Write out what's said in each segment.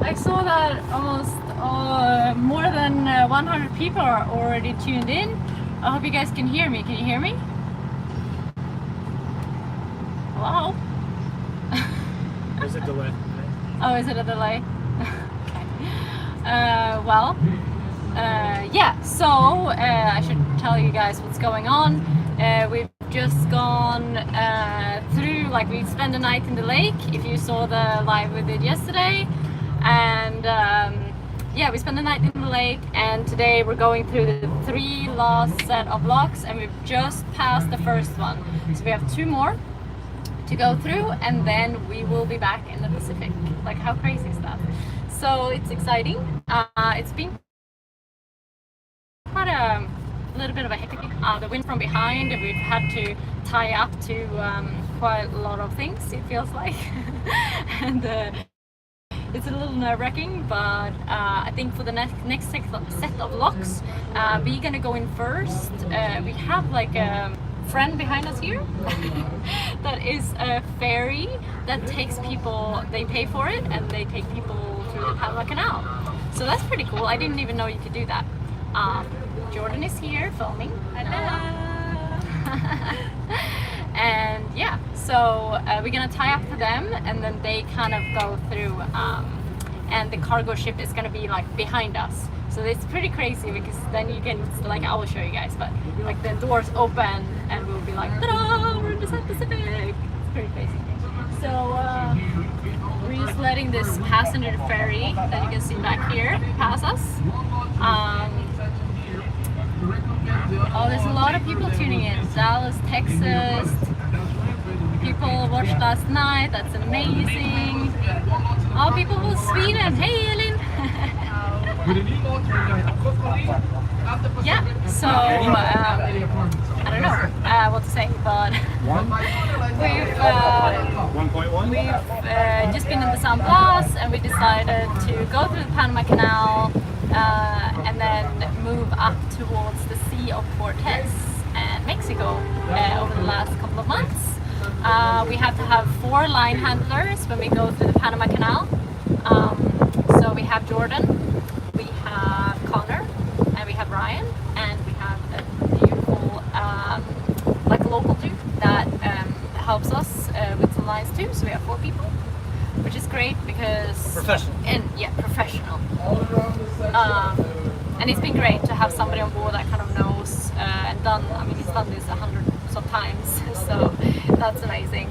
I saw that almost more than 100 people are already tuned in. I hope you guys can hear me. Can you hear me? Hello? There's a delay. Oh, is it a delay? Okay. Yeah, so I should tell you guys what's going on. We've just gone through, like, we spent the night in the lake, if you saw the live we did yesterday. And yeah, we spent the night in the lake, and today we're going through the 3 last set of locks, and we've just passed the first one. So we have 2 more to go through, and then we will be back in the Pacific. Like, how crazy is that? So it's exciting. It's been quite a little bit of a hectic. The wind from behind, and we've had to tie up to quite a lot of things, it feels like. And it's a little nerve-wracking, but I think for the next set of locks, we're gonna go in first. We have like a friend behind us here that is a ferry that takes people, they pay for it, and they take people through the Panama Canal. So that's pretty cool. I didn't even know you could do that. Jordan is here filming. And yeah, so we're gonna tie up to them, and then they kind of go through, and the cargo ship is gonna be like behind us. So it's pretty crazy, because then you can, like, I will show you guys, but like the doors open and we'll be like, ta-da, we're in the South Pacific. It's pretty crazy. So we're just letting this passenger ferry that you can see back here pass us. Oh, there's a lot of people tuning in. Dallas, Texas. People watched last night. That's amazing. Oh, people from Sweden. Hey, Elin. Yeah, so I don't know what to say, but we've just been in the San Blas, and we decided to go through the Panama Canal and then move up towards the Sea of Cortez and Mexico over the last couple of months. We have to have 4 line handlers when we go through the Panama Canal. So we have Jordan, we have Connor, and we have Ryan, and we have a beautiful like local dude that helps us with some lines too. So we have 4 people, which is great because Professional. And yeah, professional. And it's been great to have somebody on board that kind of knows and done. I mean, he's done this 100 times, so that's amazing.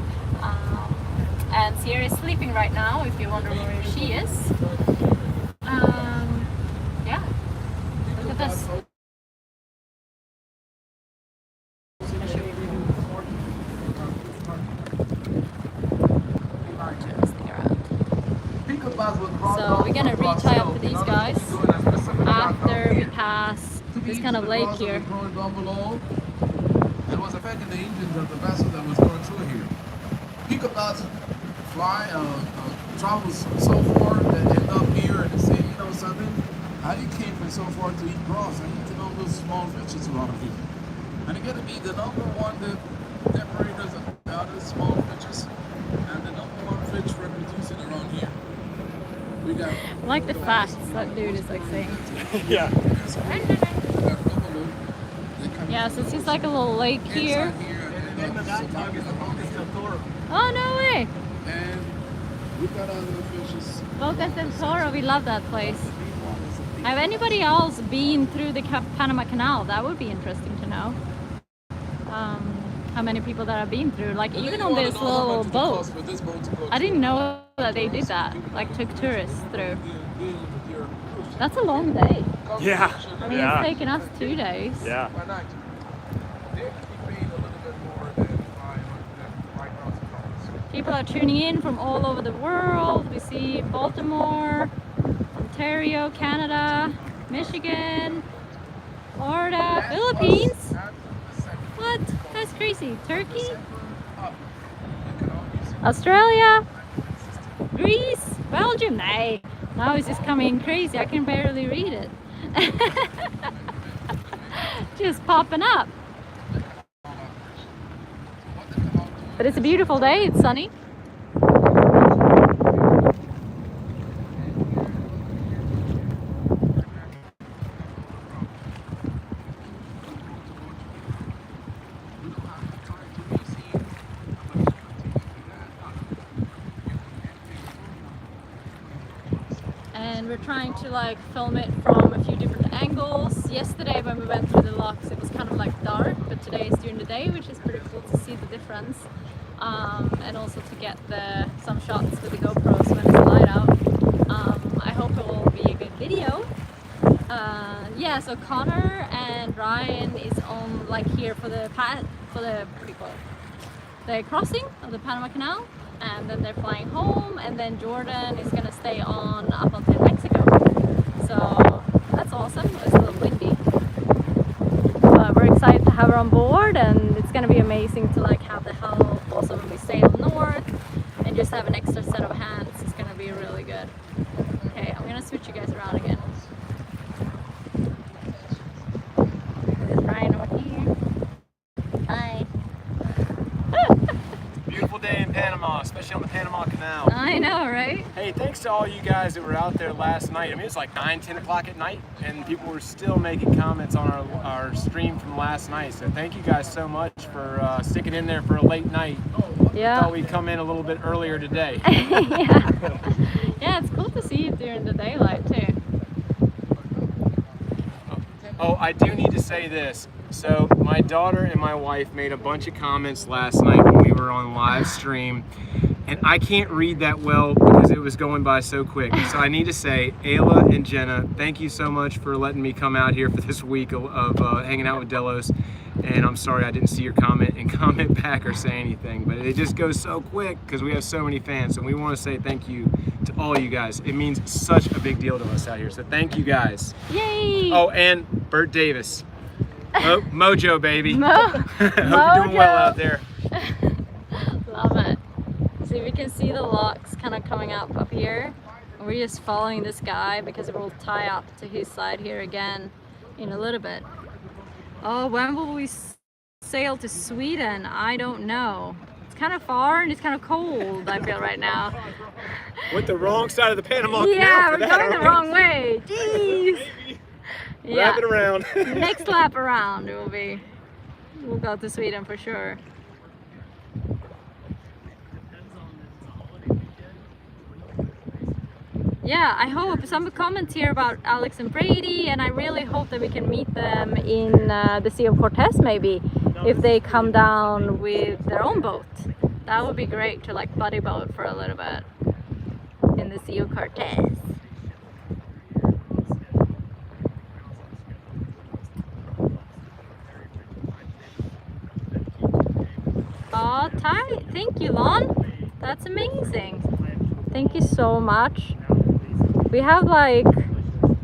And Sierra is sleeping right now, if you wonder where she is. Yeah, look at this. So we're gonna retie up to these guys after we pass this kind of lake here. It was affecting the engines of the vessel that was going through here. Picobots fly, travels so far that end up here and say, you know something, how you came from so far to eat grass? I need to know those small fishes around here. And it got to be the number one that separators the other small fishes and the number one fish reproducing around here. We got I like the facts that dude is like saying. Yeah. Yeah, so it's just like a little lake here. Oh, no way! And we've got other fishes. Boca del Toro, we love that place. Have anybody else been through the Panama Canal? That would be interesting to know. How many people that have been through, like even on this little boat. I didn't know that they did that, like took tourists through. That's a long day. Yeah. I mean, it's taken us 2 days. Yeah. People are tuning in from all over the world. We see Baltimore, Ontario, Canada, Michigan, Florida, Philippines. What? That's crazy. Turkey, Australia, Greece, Belgium. Nah, now it's just coming crazy. I can barely read it. Just popping up. But it's a beautiful day. It's sunny. and we're trying to like film it from a few different angles. Yesterday when we went through the locks it was kind of like dark, but today is during the day, which is pretty cool to see the difference, and also to get some shots with the GoPros when it's light out. I hope it will be a good video. Yeah, so Connor and Ryan is on like here for the what do you call it? The crossing of the Panama Canal, and then they're flying home, and then Jordan is gonna stay on up until Mexico. So that's awesome. It's a little windy, but we're excited to have her on board, and it's gonna be amazing to like have the help also when we sail north and just have an extra set of hands. It's gonna be really good. Okay, I'm gonna switch you guys around again. There's Ryan over here. Hi. Beautiful day in Panama, especially on the Panama Canal. I know, right? Hey, thanks to all you guys that were out there last night. I mean, it's like 9, 10 o'clock at night, and people were still making comments on our stream from last night. So thank you guys so much for sticking in there for a late night. Yeah. Thought we'd come in a little bit earlier today. Yeah. Yeah, it's cool to see you during the daylight too. Oh, I do need to say this. So my daughter and my wife made a bunch of comments last night when we were on live stream, and I can't read that well because it was going by so quick. So I need to say, Ayla and Jenna, thank you so much for letting me come out here for this week of hanging out with Delos. And I'm sorry I didn't see your comment and comment back or say anything, but it just goes so quick because we have so many fans. So we want to say thank you to all you guys. It means such a big deal to us out here. So thank you guys. Yay! Oh, and Bert Davis. Mojo, baby. Hope you're doing well out there. Love it. See, we can see the locks kind of coming up here. And we're just following this guy because it will tie up to his side here again in a little bit. Oh, when will we sail to Sweden? I don't know. It's kind of far and it's kind of cold, I feel right now. Went the wrong side of the Panama Canal. Yeah, for we're that, going the wrong way. Jeez. Yeah. Wrap it around. Next lap around we'll go to Sweden for sure. Yeah, I hope some comments here about Alex and Brady, and I really hope that we can meet them in the Sea of Cortez maybe, if they come down with their own boat. That would be great to like buddy boat for a little bit in the Sea of Cortez. Oh, thank you, Lon. That's amazing. Thank you so much. We have like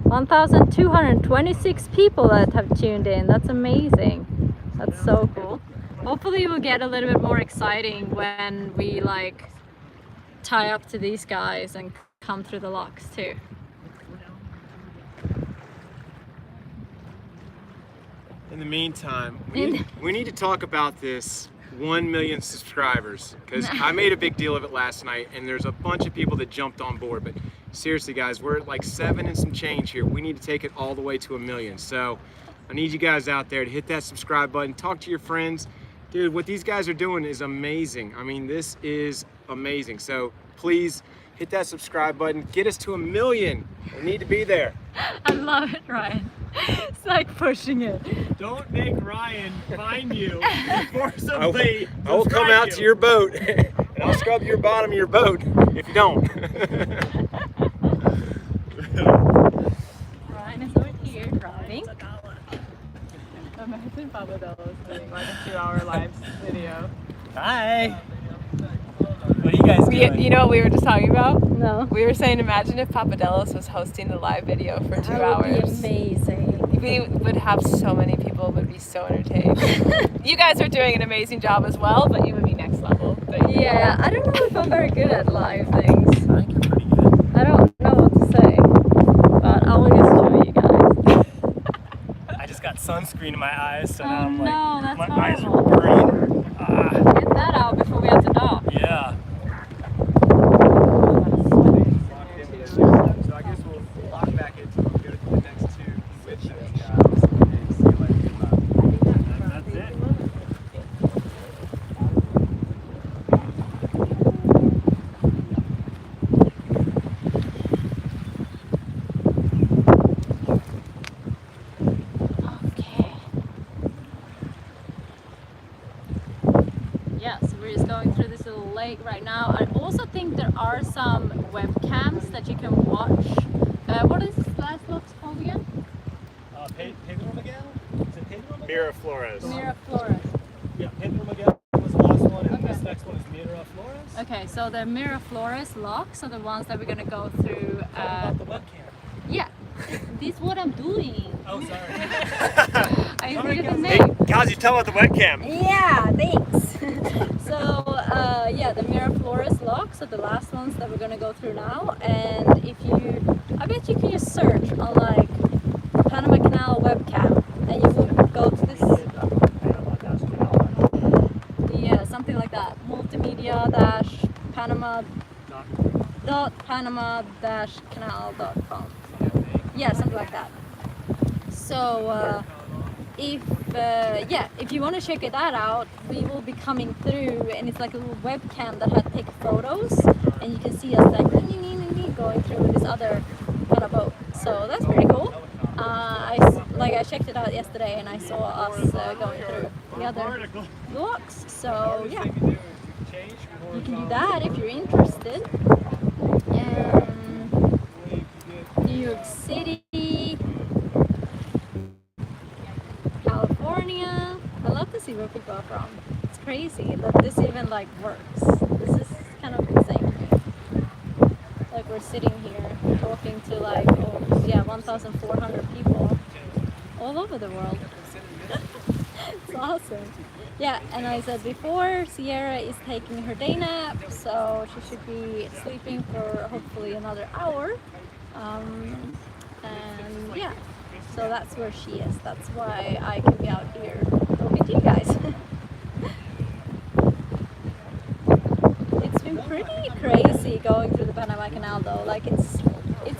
1,226 people that have tuned in. That's amazing. That's so cool. Hopefully it will get a little bit more exciting when we like tie up to these guys and come through the locks too. In the meantime, we need to talk about this 1 million subscribers, because I made a big deal of it last night, and there's a bunch of people that jumped on board. But seriously, guys, we're at like 7 and some change here. We need to take it all the way to 1 million. So I need you guys out there to hit that subscribe button, talk to your friends. Dude, what these guys are doing is amazing. I mean, this is amazing. So please hit that subscribe button. Get us to 1 million. We need to be there. I love it, Ryan. It's like pushing it. Don't make Ryan find you forcibly. I will come out to your boat and I'll scrub your bottom of your boat if you don't. Ryan is over here driving. Imagine Papa Delos doing like a 2-hour live video. Hi. What are you guys doing? You know what we were just talking about? No. We were saying, imagine if Papa Delos was hosting the live video for 2 hours. Amazing. We would have so many people, would be so entertained. You guys are doing an amazing job as well, but you would be next level. Yeah, I don't know if I'm very good at live things. I think you're pretty good. I don't know what to say, but I'll just show you guys. I just got sunscreen in my eyes, so Oh, now I'm like, no, that's my eyes are horrible. burning. Get that out before we have to dock. Yeah. So I guess we'll lock back into it, go to the next two switches, and see you later. That's it. webcams that you can watch. What is this last box called again? Pedro Miguel? Is it Pedro Miguel? Miraflores. Miraflores. Yeah, Pedro Miguel was the last one, and this next one is Miraflores. Okay, so the Miraflores locks are the ones that we're gonna go through. Talk about the webcam. Yeah, this is what I'm doing. Oh, sorry. I Sorry, see the guys. name. Guys, you tell about the webcam. Yeah, thanks. So, yeah, the Miraflores locks are the last ones that we're gonna go through now. And if you, I bet you can just search on like Panama Canal webcam, and you will go to this. Yeah, something like that. Multimedia dash Panama dot Panama dash canal.com. Yeah, something like that. So if you want to check that out, we will be coming through, and it's like a little webcam that had take photos, and you can see us like going through this other kind of boat. So that's pretty cool. I checked it out yesterday, and I saw us going through the other blocks. So yeah, you can do that if you're interested. New York City, California. I love to see where people are from. It's crazy that this even like works. This is kind of insane to me. Like we're sitting here talking to like 1,400 people all over the world. It's awesome. Yeah, and I said before, Sierra is taking her day nap, so she should be sleeping for hopefully another hour. And yeah, so that's where she is. That's why I can be out here talking to you guys. It's been pretty crazy going through the Panama Canal though. Like it's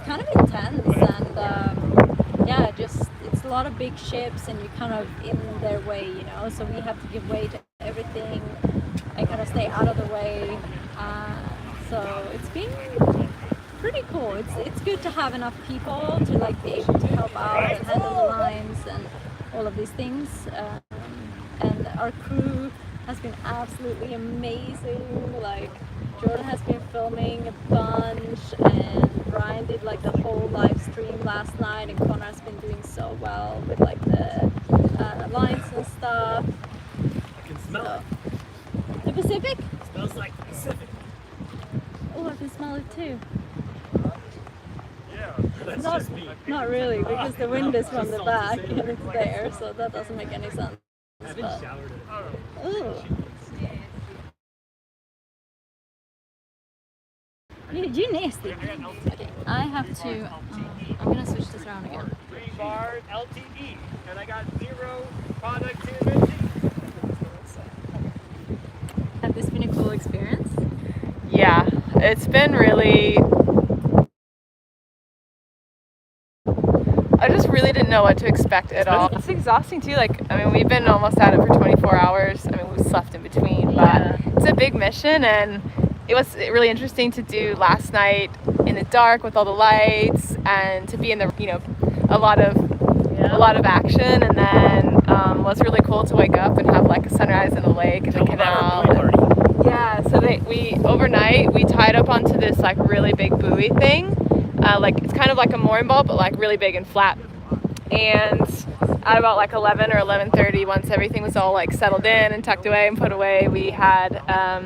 kind of intense, and yeah, just it's a lot of big ships, and you're kind of in their way, you know. So we have to give way to everything and kind of stay out of the way. So it's been pretty cool. It's good to have enough people to like be able to help out and handle the lines and all of these things. And our crew has been absolutely amazing. Like Jordan has been filming a bunch, and Brian did like the whole live stream last night, and Connor has been doing so well with like the lines and stuff. I can smell it. The Pacific? It smells like the Pacific. Oh, I can smell it too. That's Not, just me. not really, because the wind is from the back and it's there, so that doesn't make any sense. I haven't showered it. Ooh. You nasty. Okay, I have to. I'm gonna switch this around again. 3 bar LTE, and I got 0 productivity. Have this been a cool experience? Yeah, it's been really. I just really didn't know what to expect at all. It's exhausting too. Like, I mean, we've been almost at it for 24 hours. I mean, we slept in between, but it's a big mission, and it was really interesting to do last night in the dark with all the lights, and to be in the, you know, a lot of action, and then it was really cool to wake up and have like a sunrise in the lake and the canal. Yeah, so overnight we tied up onto this like really big buoy thing. Like it's kind of like a mooring boat, but like really big and flat. And at about like 11 or 11:30, once everything was all like settled in and tucked away and put away, we had a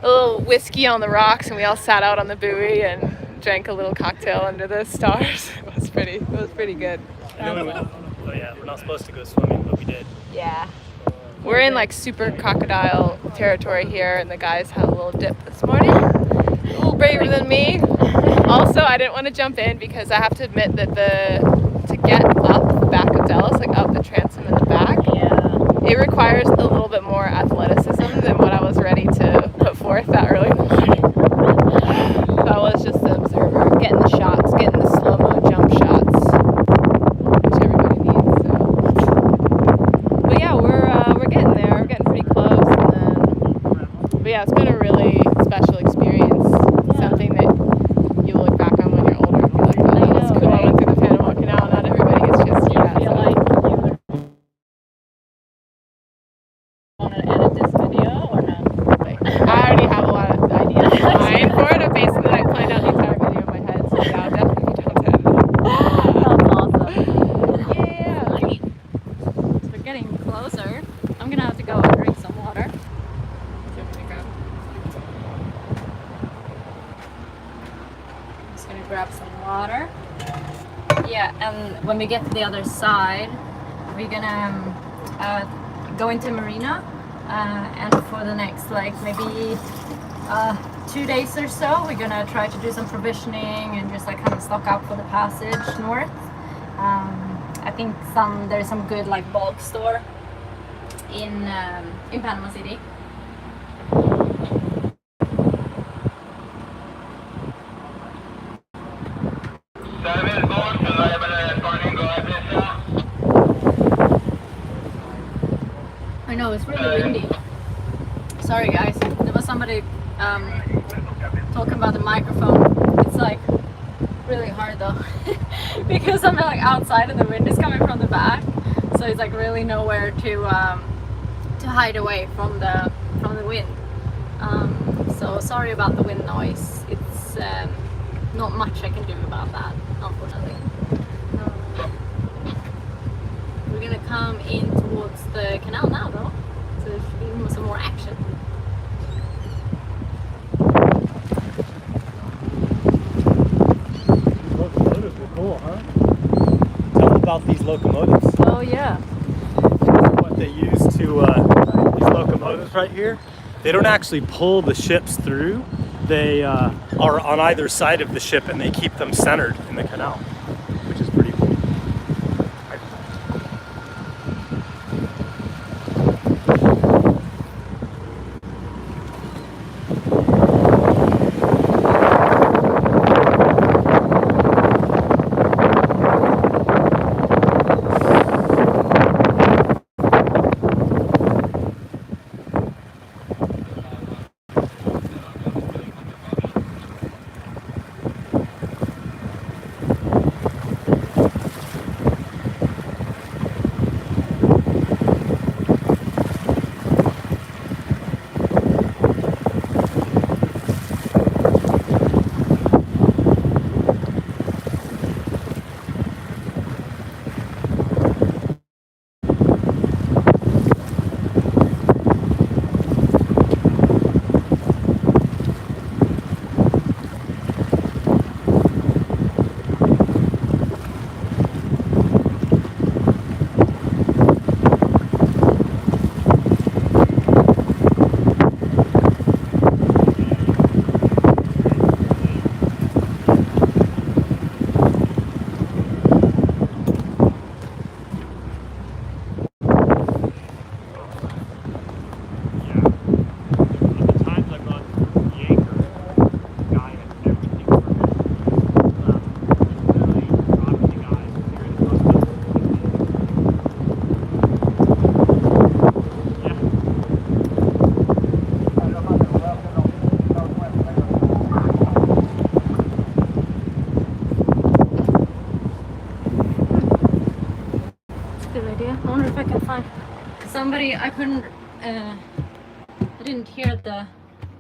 little whiskey on the rocks, and we all sat out on the buoy and drank a little cocktail under the stars. It was pretty good. Oh yeah, we're not supposed to go swimming, but we did. Yeah. We're in like super crocodile territory here, and the guys had a little dip this morning. A little braver than me. Also, I didn't want to jump in because I have to admit that to get up the back of Delos, like up the transom in the back, it requires a little bit more athleticism than what I was ready to put forth that early in the morning. So I was just the observer, getting the shots, getting the slow-mo jump shots, which everybody needs. So. But yeah, we're getting there. We're getting pretty close. But yeah, it's been a really special experience. Something that you look back on when you're older and be like, oh, that was cool. I went through the Panama Canal. Not everybody gets to see that. Feel like you want to edit this video or no? I already have a lot of ideas in mind for it. Basically, I planned out these Just gonna grab some water. Yeah, and when we get to the other side, we're gonna go into marina, and for the next like maybe 2 days or so, we're gonna try to do some provisioning and just like kind of stock up for the passage north. I think there's some good like bulk store in Panama City. I know it's really windy. Sorry guys, there was somebody talking about the microphone. It's like really hard though because I'm like outside and the wind is coming from the back, so it's like really nowhere to hide away from the wind. So sorry about the wind noise. It's not much I can do about that, unfortunately. We're gonna come in towards the canal now though, so there should be some more action. Locomotives were cool, huh? Tell about these locomotives. Oh yeah. What they use to, these locomotives right here, they don't actually pull the ships through. They are on either side of the ship and they keep them centered in the canal, which is pretty cool. Somebody, I didn't hear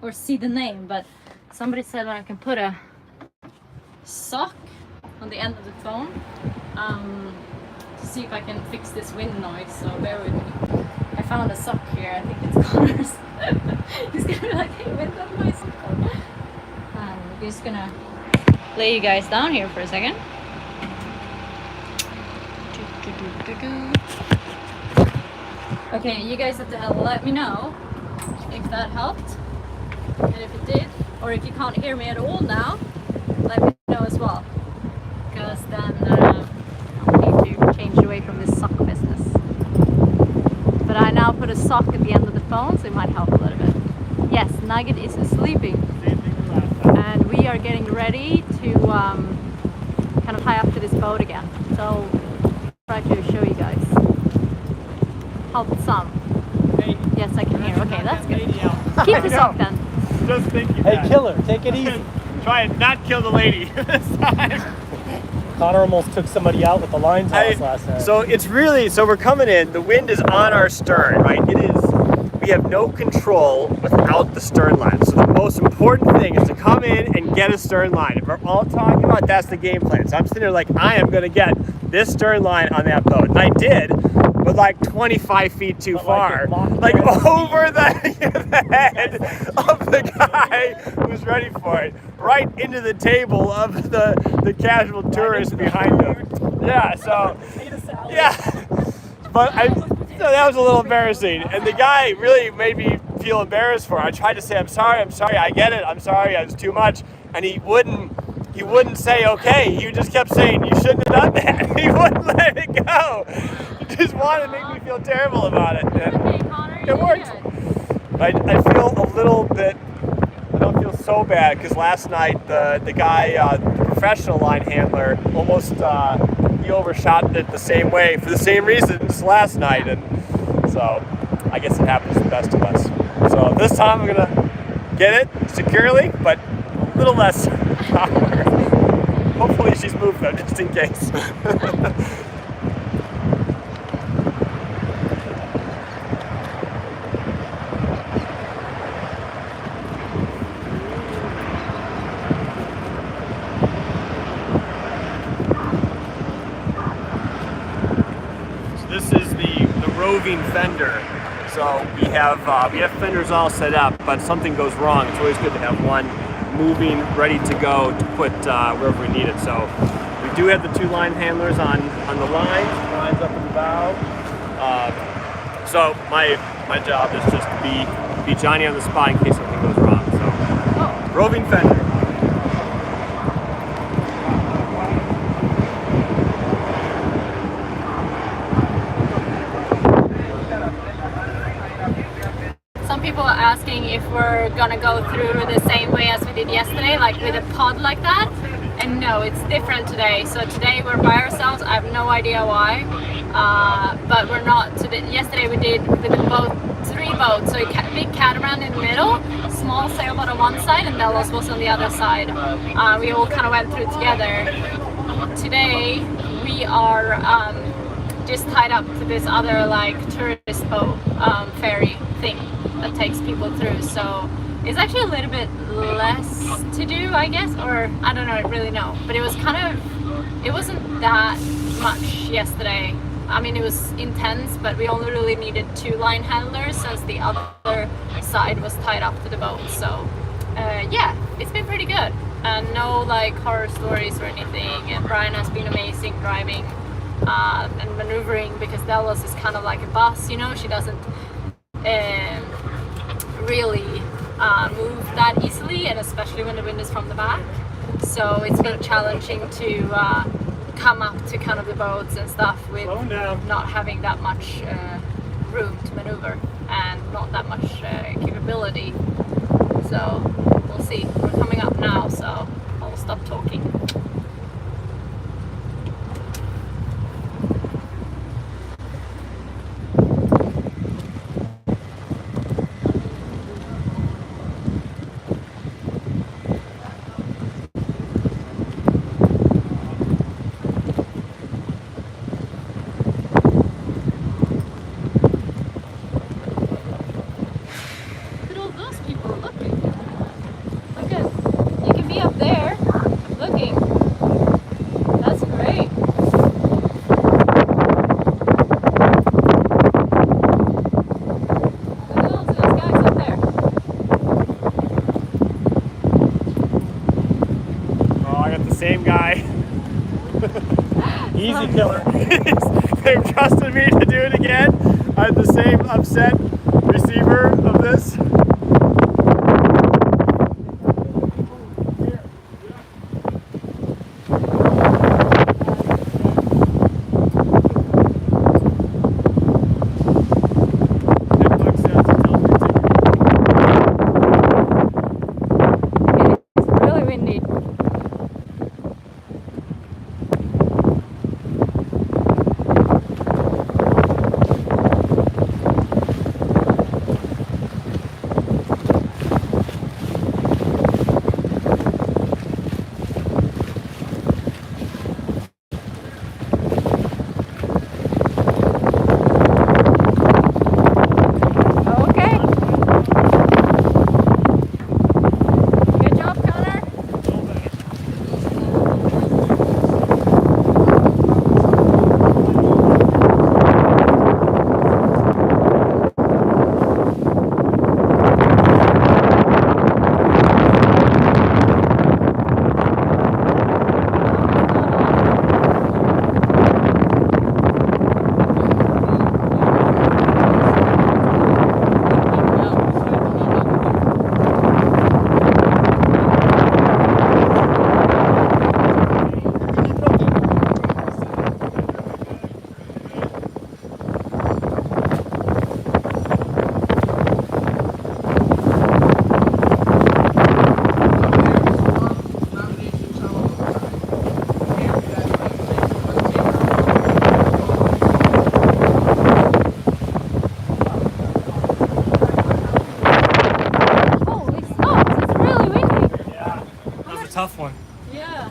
or see the name, but somebody said I can put a sock on the end of the phone to see if I can fix this wind noise, so bear with me. I found a sock here, I think it's Connor's. He's gonna be like, hey, where's that my sock? We're just gonna lay you guys down here for a second. Okay, you guys have to let me know if that helped, and if it did, or if you can't hear me at all now, let me know as well, because then I need to change away from this sock business. But I now put a sock at the end of the phone, so it might help a little bit. Yes, Nugget is sleeping, and we are getting ready to kind of tie up to this boat again. So try to show you guys. Help some. Hey, yes, I can hear. Okay, that's good. Keep the sock then. Just thinking. Hey, killer, take it easy. Try and not kill the lady this time. Connor almost took somebody out with the line toss last night. So it's really, so we're coming in, the wind is on our stern, right? We have no control without the stern line. So the most important thing is to come in and get a stern line. If we're all talking about, that's the game plan. So I'm sitting there like, I am gonna get this stern line on that boat. And I did, but like 25 feet too far. Like over the head of the guy who's ready for it. Right into the table of the casual tourist behind him. Yeah, so, yeah. But so that was a little embarrassing. And the guy really made me feel embarrassed for it. I tried to say, I'm sorry, I get it, I'm sorry, it was too much. And he wouldn't say okay. He just kept saying, you shouldn't have done that. He wouldn't let it go. He just wanted to make me feel terrible about it. And it worked. I feel a little bit, I don't feel so bad because last night the guy, the professional line handler, almost he overshot it the same way for the same reasons last night. And so I guess it happens to the best of us. So this time I'm gonna get it securely, but a little less power. Hopefully she's moved though, just in case. So this is the roving fender. So we have fenders all set up, but something goes wrong. It's always good to have one moving, ready to go to put wherever we need it. So we do have the two line handlers on the lines up in the bow. So my job is just to be Johnny on the spot in case something goes wrong. So roving fender. People are asking if we're gonna go through the same way as we did yesterday, like with a pod like that. And no, it's different today. So today we're by ourselves. I have no idea why, but we're not. Yesterday we did with a boat, 3 boats. So a big catamaran in the middle, small sailboat on one side, and Delos was on the other side. We all kind of went through together. Today we are just tied up to this other like tourist boat ferry thing that takes people through, so it's actually a little bit less to do, I guess, or I don't know, really know, but it wasn't that much yesterday. I mean, it was intense, but we only really needed 2 line handlers since the other side was tied up to the boat. So yeah, it's been pretty good, and no like horror stories or anything. And Brian has been amazing driving and maneuvering, because Delos is kind of like a bus, you know. She doesn't really move that easily, and especially when the wind is from the back. So it's been challenging to come up to kind of the boats and stuff with not having that much room to maneuver and not that much capability. So we'll see. We're coming up now, so I'll stop talking. Same guy. Easy killer. They've trusted me to do it again. I have the same upset receiver of this. Yeah.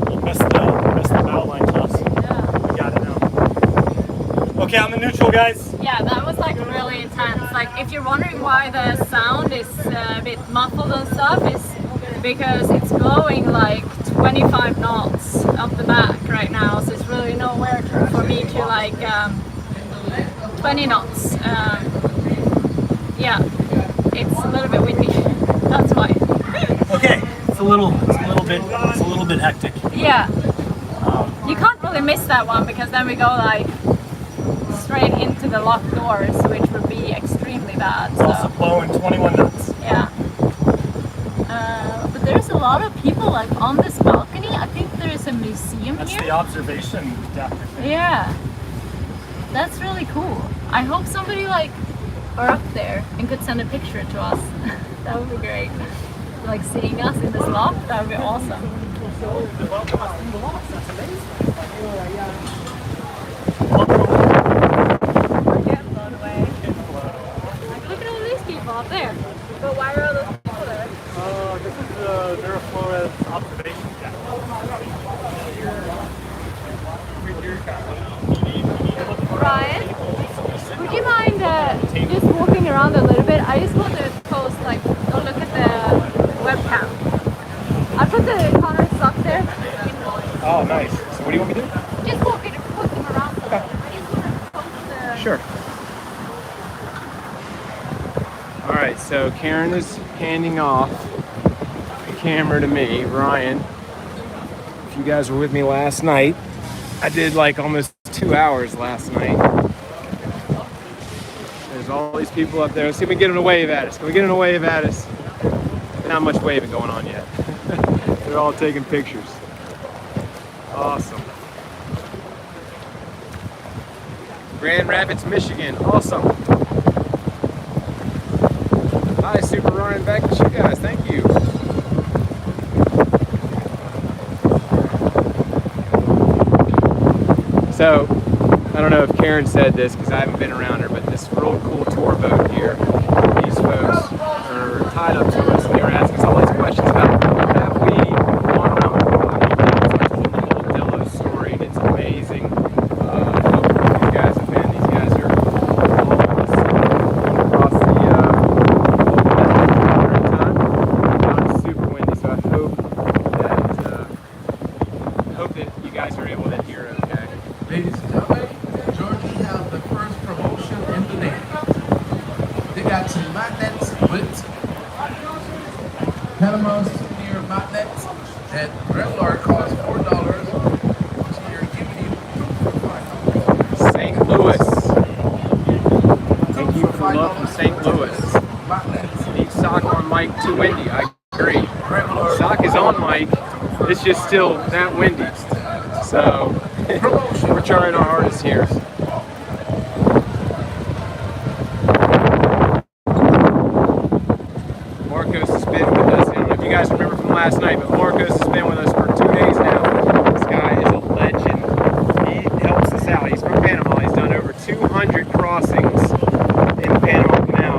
You missed the bow line toss. Yeah. You got it now. Okay, I'm in neutral, guys. Yeah, that was like really intense. Like if you're wondering why the sound is a bit muffled and stuff, it's because it's blowing like 25 knots up the back right now. So it's really nowhere for me to like 20 knots. Yeah, it's a little bit windy. That's why. Okay, it's a little bit hectic. Yeah. You can't really miss that one because then we go like straight into the locked doors, which would be extremely bad. It's also blowing 21 knots. Yeah. But there's a lot of people like on this balcony. I think there's a museum That's here. the observation deck. I think. Yeah. That's really cool. I hope somebody like are up there and could send a picture to us. That would be great. Like seeing us in this loft, that would be awesome. Welcome us through the lofts. That's amazing. Get blown away. Like, look at all these people up there. But why are all those people there? This is the Duraflores observation deck. Ryan, would you mind just walking around a little bit? I just want to post, like, go look at the webcam. I put the Connor's sock there. Oh, nice. So what do you want me to do? Just walking around. Okay. I just want to post the... Sure. All right, so Karen is handing off the camera to me, Ryan. If you guys were with me last night, I did like almost 2 hours last night. There's all these people up there. Let's see if we can get them to wave at us. Can we get them to wave at us? Not much waving going on yet. They're all taking pictures. Awesome. Grand Rapids, Michigan. Awesome. Hi, Super Ryan. Back to you guys. Thank you. So, I don't know if Karen said this because I haven't been around her, but this real cool tour boat here, these folks are tied up to us and they were asking us all these questions about have we gone around. It's a whole Delos story and it's amazing. I hope you guys have been. These guys are all across the time. Now it's super windy, so I hope that you guys are able to hear it okay. Ladies and gentlemen, Georgia have the first promotion in the name. They got some magnets with Panama souvenir magnets that regular cost $4. So you're giving you $5. St. Louis. Thank you for love from St. Louis. Magnets. Need sock on mic too windy. I agree. Regular. Sock is on mic. It's just still that windy. So we're trying our hardest here. Marcos has been with us. I don't know if you guys remember from last night, but Marcos has been with us for 2 days now. This guy is a legend. He helps us out. He's from Panama. He's done over 200 crossings in the Panama Canal.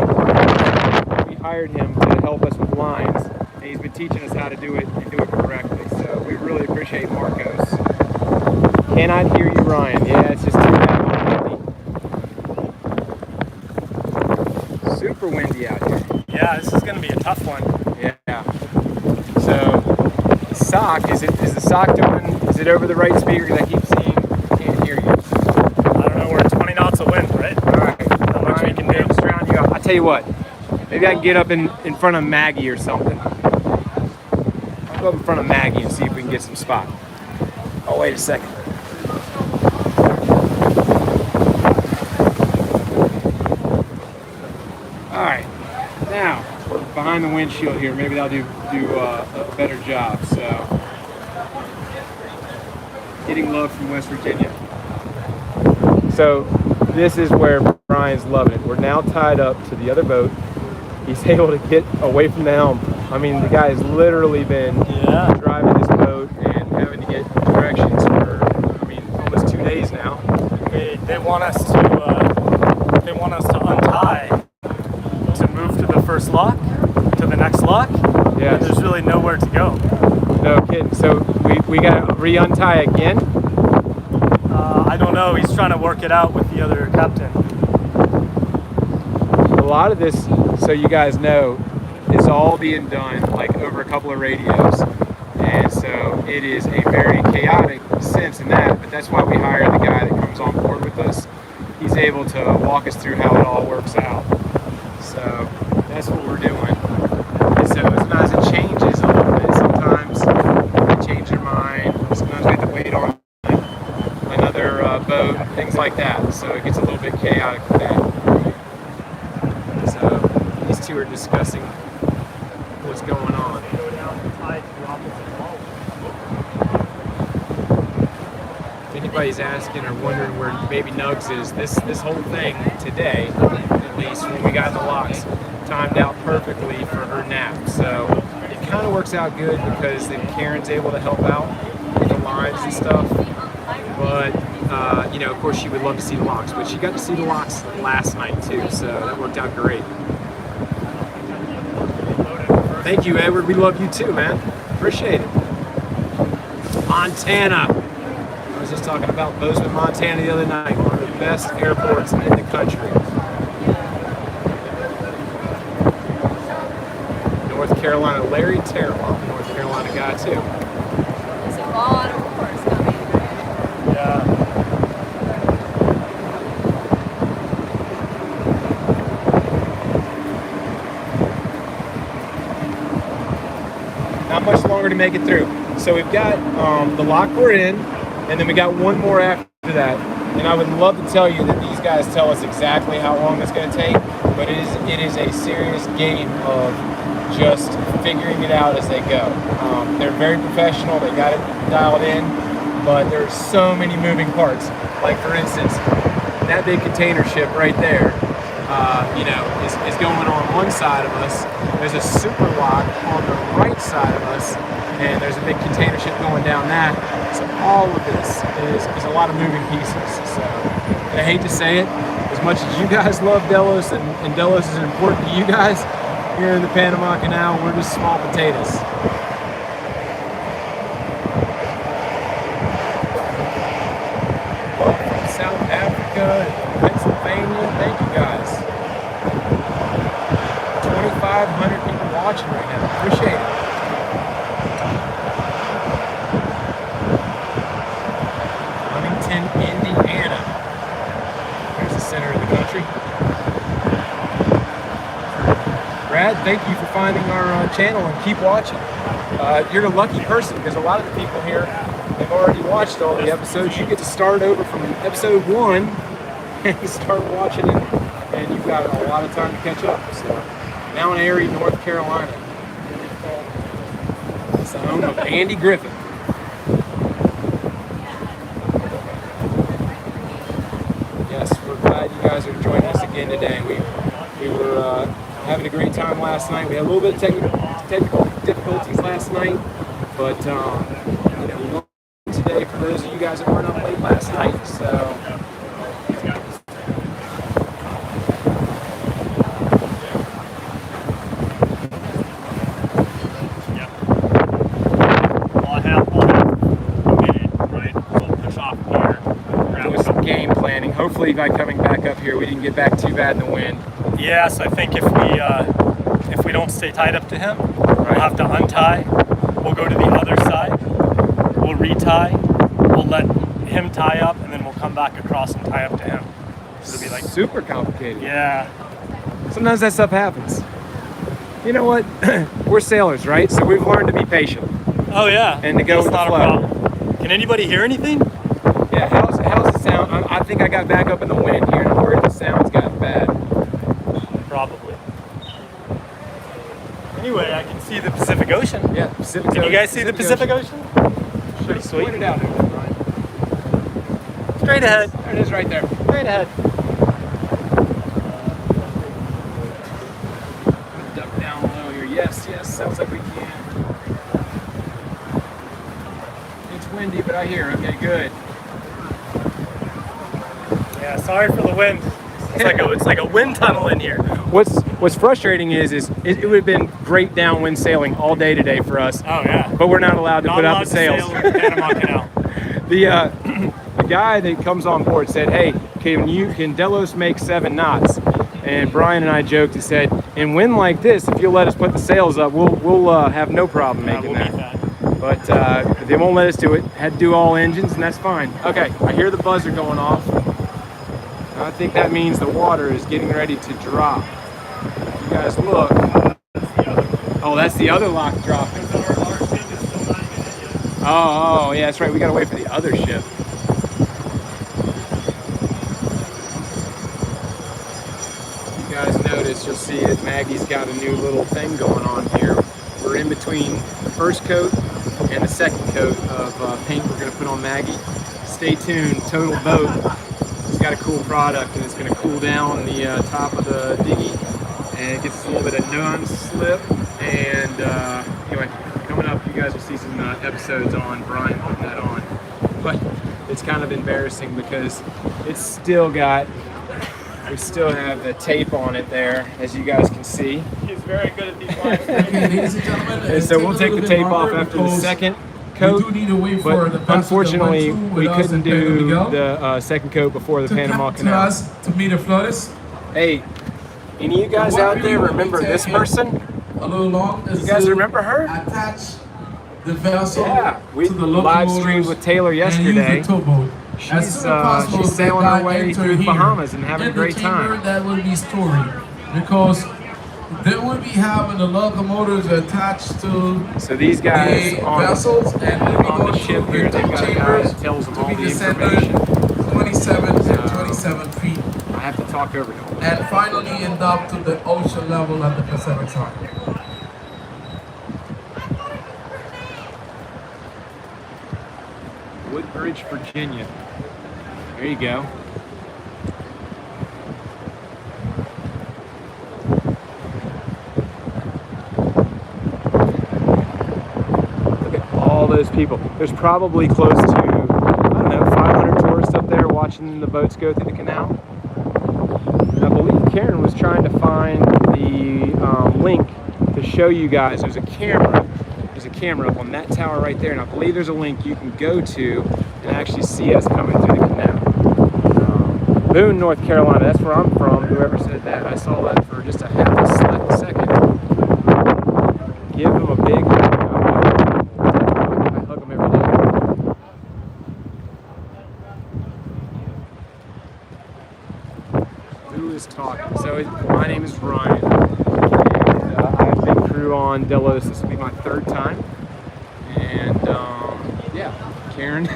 We hired him to help us with lines, and he's been teaching us how to do it and do it correctly. So we really appreciate Marcos. Cannot hear you, Ryan. Yeah, it's just too bad windy. Super windy out here. Yeah, this is going to be a tough one. Yeah. So, sock, is the sock doing, is it over the right speaker? Because I keep seeing, can't hear you. I don't know, we're at 20 knots of wind, right? All right. Not much we can do. Just round you up. I'll tell you what, maybe I can get up in front of Maggie or something. I'll go up in front of Maggie and see if we can get some spot. Oh, wait a second. All right, now we're behind the windshield here. Maybe that'll do a better job. So, getting love from West Virginia. So, this is where Brian's loving it. We're now tied up to the other boat. He's able to get away from the helm. I mean, the guy has literally been driving this boat and having to get directions for, almost 2 days now. They want us to untie to move to the first lock, to the next lock. Yeah. There's really nowhere to go. No kidding. So we got to re-untie again? I don't know. He's trying to work it out with the other captain. A lot of this, so you guys know, is all being done like over a couple of radios. And so it is a very chaotic sense in that, but that's why we hire the guy that comes on board with us. He's able to walk us through how it all works out. So that's what we're doing. And so sometimes it changes a little bit. Sometimes they change their mind. Sometimes we have to wait on another boat, things like that. So it gets a little bit chaotic with that. So these two are discussing what's going on. If anybody's asking or wondering where baby Nugs is, this whole thing today, at least when we got the locks, timed out perfectly for her nap. So it kind of works out good because then Karen's able to help out with the lines and stuff. But you know, of course, she would love to see the locks, but she got to see the locks last night too, so that worked out great. Thank you, Edward. We love you too, man. Appreciate it. Montana. I was just talking about Bozeman, Montana the other night. One of the best airports in the country. North Carolina. Larry Terrell, North Carolina guy too. There's a lot of wars coming, right? Yeah. Not much longer to make it through. So we've got the lock we're in, and then we got one more after that. And I would love to tell you that these guys tell us exactly how long it's going to take, but it is a serious game of just figuring it out as they go. They're very professional. They got it dialed in, but there's so many moving parts. Like for instance, that big container ship right there, you know, is going on one side of us. There's a super lock on the right side of us, and there's a big container ship going down that. So all of this is a lot of moving pieces. So, and I hate to say it, as much as you guys love Delos and Delos is important to you guys, here in the Panama Canal, we're just small potatoes. From South Africa, Pennsylvania, thank you guys. 2,500 people watching right now. Appreciate it. Huntington, Indiana. There's the center of the country. Brad, thank you for finding our channel and keep watching. You're a lucky person because a lot of the people here have already watched all the episodes. You get to start over from episode 1 and start watching it, and you've got a lot of time to catch up. So, Mount Airy, North Carolina. It's the home of Andy Griffith. Yes, we're glad you guys are joining us again today. We were having a great time last night. We had a little bit of technical difficulties last night, but you know, we won today for those of you guys that weren't up late last night. So. Hopefully by coming back up here, we didn't get back too bad in the wind. Yes, I think if we don't stay tied up to him, we'll have to untie. We'll go to the other side. We'll retie. We'll let him tie up, and then we'll come back across and tie up to him. So it'll be like super complicated. Yeah. Sometimes that stuff happens. You know what? We're sailors, right? So we've learned to be patient. Oh yeah. And to go with the flow. Not a problem. Can anybody hear anything? Yeah. How's the sound? I think I got back up in the wind here, and I'm worried the sound's gotten bad. Probably. Anyway, I can see the Pacific Ocean. Yeah, Pacific Ocean. Can you guys see the Pacific Ocean? Pretty sweet. Point it out there, Brian. Straight ahead. There it is right there. Straight ahead. Duck down low here. Yes, sounds like we can. It's windy, but I hear. Okay, good. Yeah, sorry for the wind. It's like a wind tunnel in here. What's frustrating is it would have been great downwind sailing all day today for us. Oh yeah. But we're not allowed to put out the sails. Sail in the Panama Canal. The guy that comes on board said, "Hey, can Delos make 7 knots?" And Brian and I joked and said, "In wind like this, if you'll let us put the sails up, we'll have no problem making We'll that." make that. But they won't let us do it. Had to do all engines, and that's fine. Okay, I hear the buzzer going off. I think that means the water is getting ready to drop. If you guys look. Oh, that's the other lock dropping. Oh, yeah, that's right. We gotta wait for the other ship. You guys notice, you'll see that Maggie's got a new little thing going on here. We're in between the first coat and the second coat of paint we're gonna put on Maggie. Stay tuned, Total Boat. It's got a cool product, and it's gonna cool down the top of the dinghy, and it gets a little bit of non-slip. And anyway, coming up, you guys will see some episodes on Brian putting that on. But it's kind of embarrassing because it's still got, we still have the tape on it there, as you guys can see. He's very good at these lines. Okay, ladies and gentlemen, And so we'll take the tape off after the second coat. We do need to wait for the But vessel unfortunately, that went through we with us couldn't in Puerto do Miguel the second coat before the Panama to Canal. us to meet the Flores. Hey, any of you guys What out we there do, remember we this take person? A little long. You guys remember her? Attach the vessel Yeah, we to the live locomotives streamed with Taylor and yesterday. use the towboat. As She's soon as possible, she's sailing that her guy way enter through the here. Bahamas and having a In the great chamber, time. That will be story because they will be having the locomotives attached to So these guys the on vessels, and we'll be on going the ship through here, the they've got a guy chambers that tells them to all be the descended information. 27 and 27 feet, I have to talk over to him. and finally end up to the ocean level at the Pacific side. Woodbridge, Virginia. There you go. Look at all those people. There's probably close to, I don't know, 500 tourists up there watching the boats go through the canal. And I believe Karen was trying to find the link to show you guys. There's a camera up on that tower right there, and I believe there's a link you can go to and actually see us coming through the canal. Boone, North Carolina, that's where I'm from. Whoever said that, I saw that for just a half a second. Give them a big hug. I hug them every day. Who is talking? So my name is Brian, and I've been crew on Delos. This will be my 3rd time. And yeah, Karen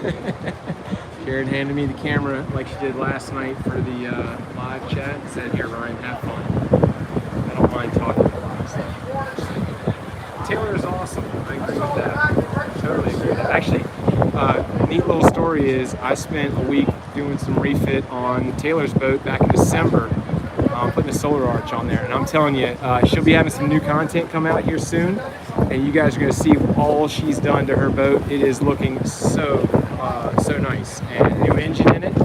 Karen handed me the camera like she did last night for the live chat and said, "Here, Ryan, have fun." I don't mind talking a lot. So. Taylor is awesome. I agree with that. Totally agree with that. Actually, neat little story is I spent a week doing some refit on Taylor's boat back in December, putting a solar arch on there. And I'm telling you, she'll be having some new content come out here soon. And you guys are going to see all she's done to her boat. It is looking so nice, and a new engine in it.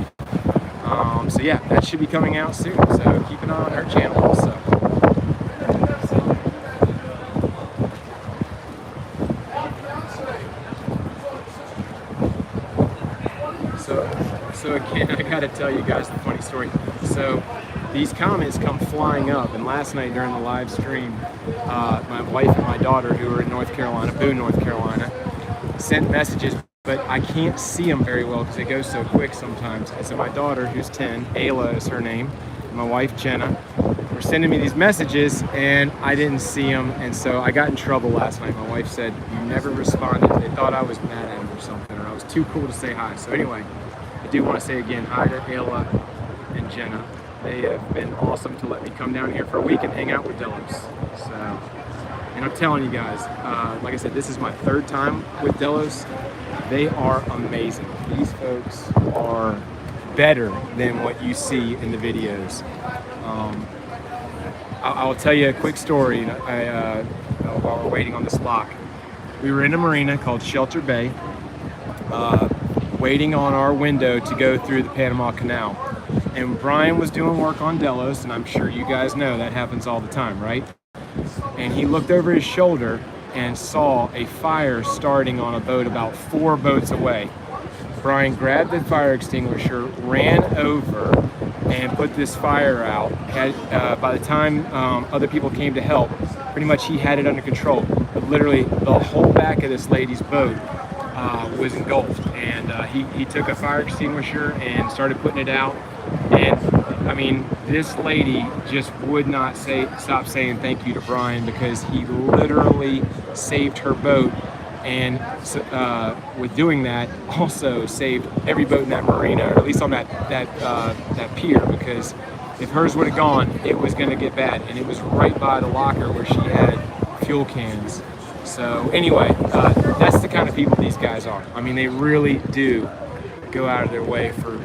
So yeah, that should be coming out soon. So keep an eye on her channel also. So again, I got to tell you guys the funny story. So these comments come flying up, and last night during the live stream, my wife and my daughter, who are in North Carolina, Boone, North Carolina, sent messages, but I can't see them very well because they go so quick sometimes. And so my daughter, who's 10, Ayla is her name, and my wife, Jenna, were sending me these messages, and I didn't see them, and so I got in trouble last night. My wife said, "You never responded." They thought I was mad at them or something, or I was too cool to say hi. So anyway, I do want to say again, hi to Ayla and Jenna. They have been awesome to let me come down here for a week and hang out with Delos. So, and I'm telling you guys, like I said, this is my 3rd time with Delos. They are amazing. These folks are better than what you see in the videos. I'll tell you a quick story while we're waiting on this lock. We were in a marina called Shelter Bay, waiting on our window to go through the Panama Canal. And Brian was doing work on Delos, and I'm sure you guys know that happens all the time, right? And he looked over his shoulder and saw a fire starting on a boat about 4 boats away. Brian grabbed the fire extinguisher, ran over, and put this fire out. By the time other people came to help, pretty much he had it under control. But literally, the whole back of this lady's boat was engulfed. And he took a fire extinguisher and started putting it out. And I mean, this lady just would not stop saying thank you to Brian, because he literally saved her boat. And with doing that, also saved every boat in that marina, or at least on that pier, because if hers would have gone, it was going to get bad. And it was right by the locker where she had fuel cans. So anyway, that's the kind of people these guys are. I mean, they really do go out of their way for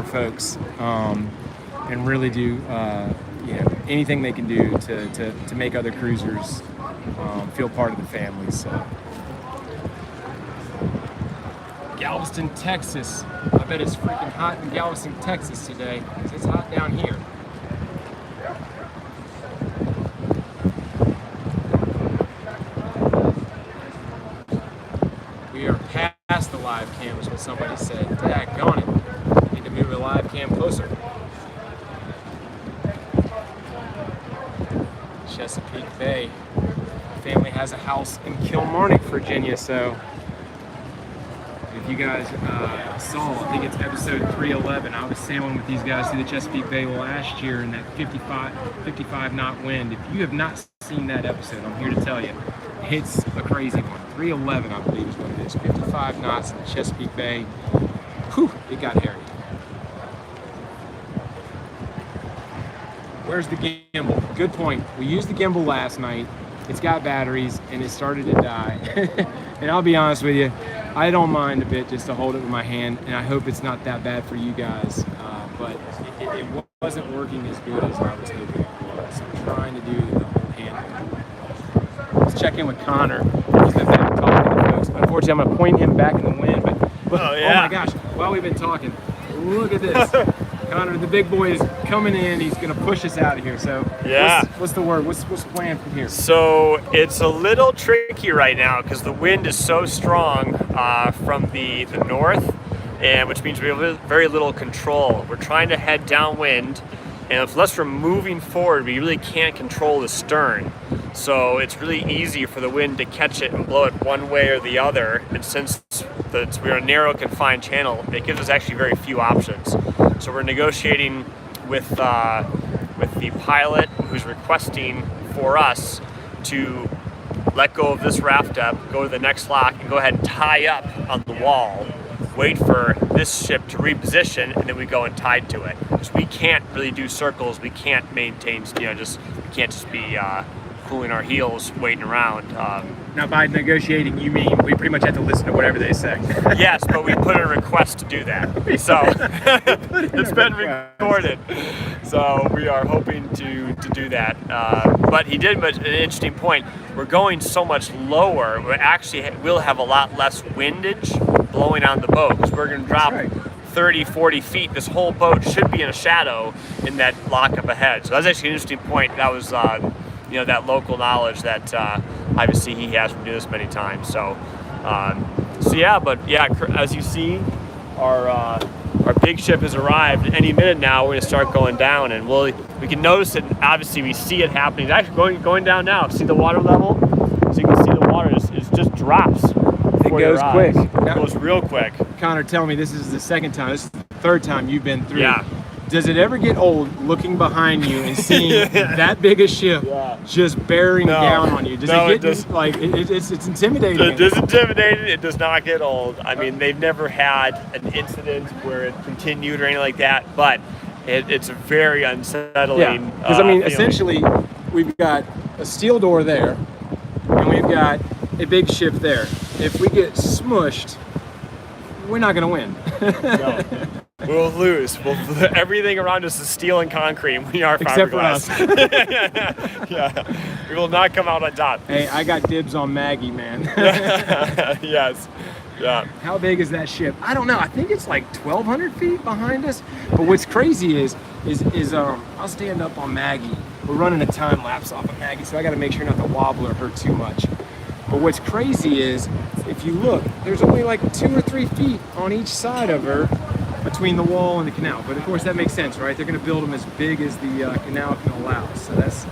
folks, and really do anything they can do to make other cruisers feel part of the family. So. Galveston, Texas. I bet it's freaking hot in Galveston, Texas today. It's hot down here. We are past the live cam, is what somebody said. Daggone it. Need to move the live cam closer. Chesapeake Bay. Family has a house in Kilmarnock, Virginia, so if you guys saw, I think it's episode 311, I was sailing with these guys through the Chesapeake Bay last year in that 55 knot wind. If you have not seen that episode, I'm here to tell you, it's a crazy one. 311, I believe is what it is. 55 knots in the Chesapeake Bay. Whew, it got hairy. Where's the gimbal? Good point. We used the gimbal last night. It's got batteries and it started to die. And I'll be honest with you, I don't mind a bit just to hold it with my hand, and I hope it's not that bad for you guys, but it wasn't working as good as I was hoping it was. I'm trying to do the whole hand. Let's check in with Connor. He's been back talking to folks. Unfortunately, I'm going to point him back in the wind, but look, oh my gosh, while we've been talking, look at this. Connor, the big boy is coming in. He's going to push us out of here. So, yeah. What's the word? What's the plan from here? So it's a little tricky right now because the wind is so strong from the north, and which means we have very little control. We're trying to head downwind, and unless we're moving forward, we really can't control the stern. So it's really easy for the wind to catch it and blow it one way or the other. And since we're in a narrow, confined channel, it gives us actually very few options. So we're negotiating with the pilot, who's requesting for us to let go of this raft up, go to the next lock, and go ahead and tie up on the wall, wait for this ship to reposition, and then we go and tide to it. Because we can't really do circles, we can't maintain, we can't just be cooling our heels waiting around. Now, by negotiating, you mean we pretty much have to listen to whatever they say. Yes, but we put in a request to do that. So it's been recorded. So we are hoping to do that. But he did an interesting point. We're going so much lower, we'll have a lot less windage blowing on the boat, because we're going to drop 30, 40 feet. This whole boat should be in a shadow in that lock up ahead. So that's actually an interesting point. That was that local knowledge that obviously he has from doing this many times. So as you see, our big ship has arrived. Any minute now, we're going to start going down, and we can notice it. Obviously, we see it happening. It's actually going down now. See the water level? So you can see the water is just drops. It goes quick. It goes real quick. Connor, tell me, this is the second time. This is the third time you've been through. Yeah. Does it ever get old looking behind you and seeing that big a ship just bearing down on you? It's intimidating. It is intimidating. It does not get old. I mean, they've never had an incident where it continued or anything like that, but it's very unsettling. Yeah, because essentially, we've got a steel door there, and we've got a big ship there. If we get smushed, we're not going to win. No. We'll lose. Everything around us is steel and concrete, and we are fiberglass. Except for us. Yeah. We will not come out on top. Hey, I got dibs on Maggie, man. Yes. Yeah. How big is that ship? I don't know. I think it's like 1,200 feet behind us. But what's crazy is I'll stand up on Maggie. We're running a time lapse off of Maggie, so I got to make sure not to wobble her too much. But what's crazy is, if you look, there's only like 2 or 3 feet on each side of her between the wall and the canal. But of course that makes sense, right? They're going to build them as big as the canal can allow. So that's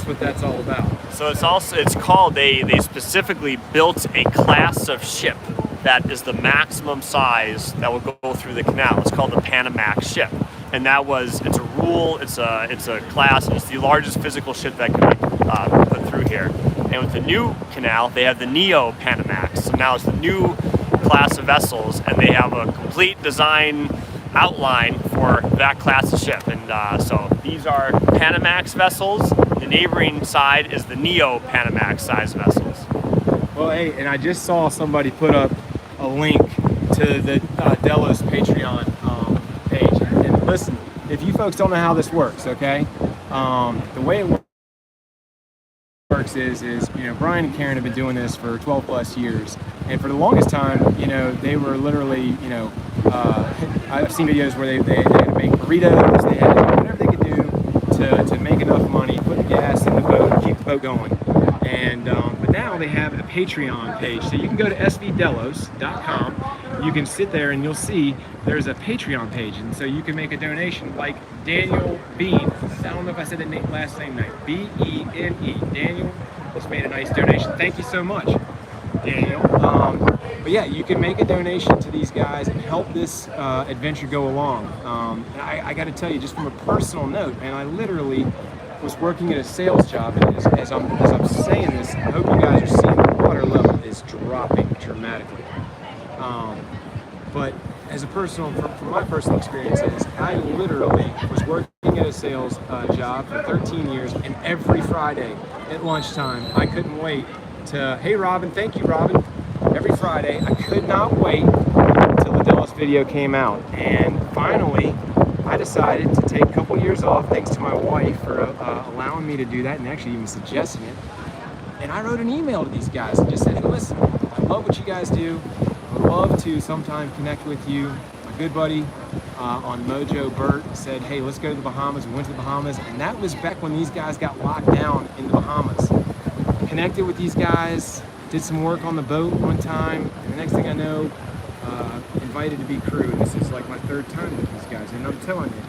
what that's all about. So it's called, they specifically built a class of ship that is the maximum size that will go through the canal. It's called the Panama ship. And it's a rule, it's a class, and it's the largest physical ship that can be put through here. And with the new canal, they have the Neo Panamax. So now it's the new class of vessels, and they have a complete design outline for that class of ship. And so these are Panamax vessels. The neighboring side is the Neo Panamax size vessels. Well, hey, and I just saw somebody put up a link to the Delos Patreon page. And listen, if you folks don't know how this works, okay, the way it works is Brian and Karen have been doing this for 12 plus years, and for the longest time, they were literally, I've seen videos where they had to make burritos, they had to do whatever they could do to make enough money, put the gas in the boat, and keep the boat going. And but now they have a Patreon page, so you can go to svdelos.com. You can sit there and you'll see there's a Patreon page, and so you can make a donation, like Daniel Bean. I don't know if I said the last name right. B-E-N-E. Daniel just made a nice donation. Thank you so much, Daniel. But yeah, you can make a donation to these guys and help this adventure go along. And I got to tell you, just from a personal note, man, I literally was working at a sales job, and as I'm saying this, I hope you guys are seeing the water level is dropping dramatically. But as a from my personal experiences, I literally was working at a sales job for 13 years, and every Friday at lunchtime, I couldn't wait to, hey Robin, thank you Robin. Every Friday, I could not wait until the Delos video came out, and finally, I decided to take a couple years off, thanks to my wife for allowing me to do that and actually even suggesting it. And I wrote an email to these guys and just said, hey, listen, I love what you guys do. I would love to sometime connect with you. My good buddy on Mojo, Bert, said, hey, let's go to the Bahamas. We went to the Bahamas, and that was back when these guys got locked down in the Bahamas. Connected with these guys, did some work on the boat one time, and the next thing I know, invited to be crew. This is like my 3rd time with these guys, and I'm telling you,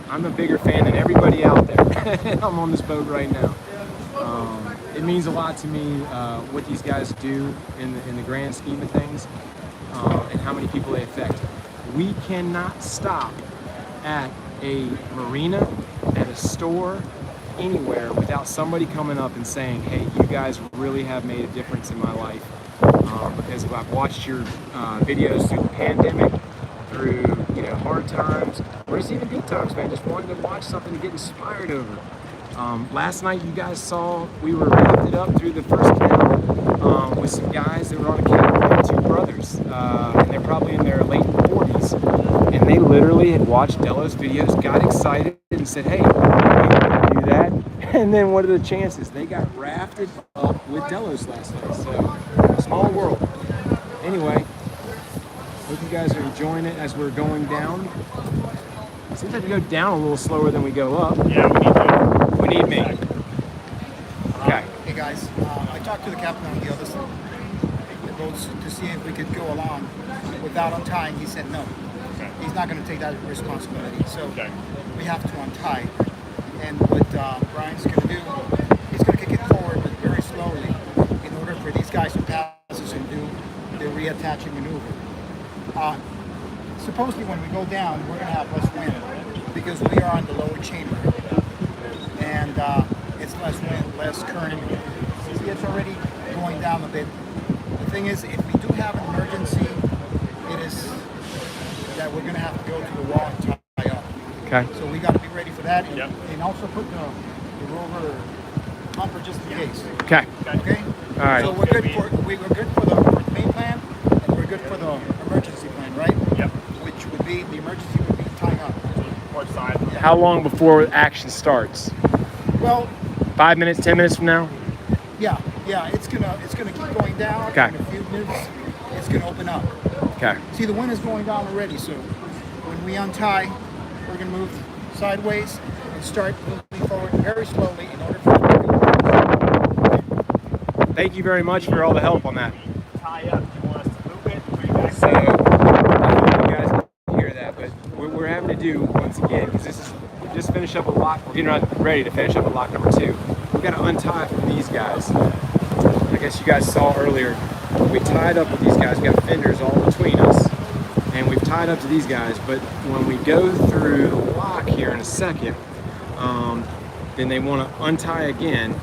I'm a bigger fan than everybody out there. I'm on this boat right now. It means a lot to me what these guys do in the grand scheme of things, and how many people they affect. We cannot stop at a marina, at a store, anywhere without somebody coming up and saying, hey, you guys really have made a difference in my life. Because I've watched your videos through the pandemic, through hard times, or just even good times, man. Just wanting to watch something to get inspired over. Last night, you guys saw we were rafted up through the first canal with some guys that were on a canoe, 2 brothers, and they're probably in their late 40s, and they literally had watched Delos videos, got excited, and said, hey, we want to do that. And then what are the chances? They got rafted up with Delos last night. So, small world. Anyway, hope you guys are enjoying it as we're going down. It seems like we go down a little slower than we go up. Yeah, we need me. Okay. Hey guys, I talked to the captain on the other side of the boats to see if we could go along without untying. He said no. Okay. He's not going to take that responsibility. So Okay. we have to untie. And what Brian's going to do, he's going to kick it forward, but very slowly, in order for these guys to pass us and do the reattaching maneuver. Supposedly when we go down, we're going to have less wind because we are on the lower chamber. And it's less wind, less current. See, it's already going down a bit. The thing is, if we do have an emergency, it is that we're going to have to go to the wall and tie up. Okay. So we got to be ready for that, and, Yep. and also put the rover bumper just in case. Okay. Okay. All right. So we're good for the main plan, and we're good for the emergency plan, right? Yep. Which would be the emergency would be tying up. Or side. How long before action starts? Well, 5 minutes, 10 minutes from now? yeah, it's gonna keep going down Okay. in a few minutes. it's going to open up. Okay. See, the wind is going down already, so when we untie, we're going to move sideways and start moving forward very slowly in order for it to go. Thank you very much for all the help on that. Tie up. You want us to move it? Bring it back. So, I don't know if you guys can hear that, but what we're having to do once again, because this is just finish up a lock. We're getting ready to finish up a lock number 2. We've got to untie from these guys. I guess you guys saw earlier, we tied up with these guys. We got fenders all between us, and we've tied up to these guys. But when we go through the lock here in a second, then they want to untie again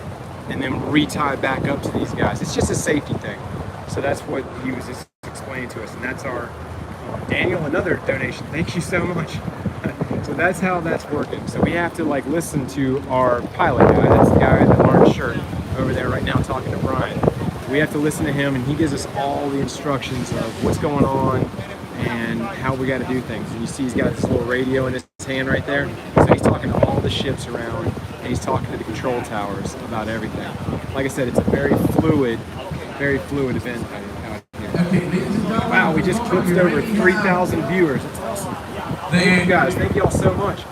and then retie back up to these guys. It's just a safety thing. So that's what he was just explaining to us, and that's our Daniel, another donation. Thank you so much. So that's how that's working. So we have to like listen to our pilot guy. That's the guy in the orange shirt over there right now talking to Brian. We have to listen to him, and he gives us all the instructions of what's going on and how we got to do things. And you see he's got this little radio in his hand right there. So he's talking to all the ships around, and he's talking to the control towers about everything. Like I said, it's a very fluid event out here. Wow, we just clipped over 3,000 viewers. It's awesome. Thank you guys. Thank you all so much.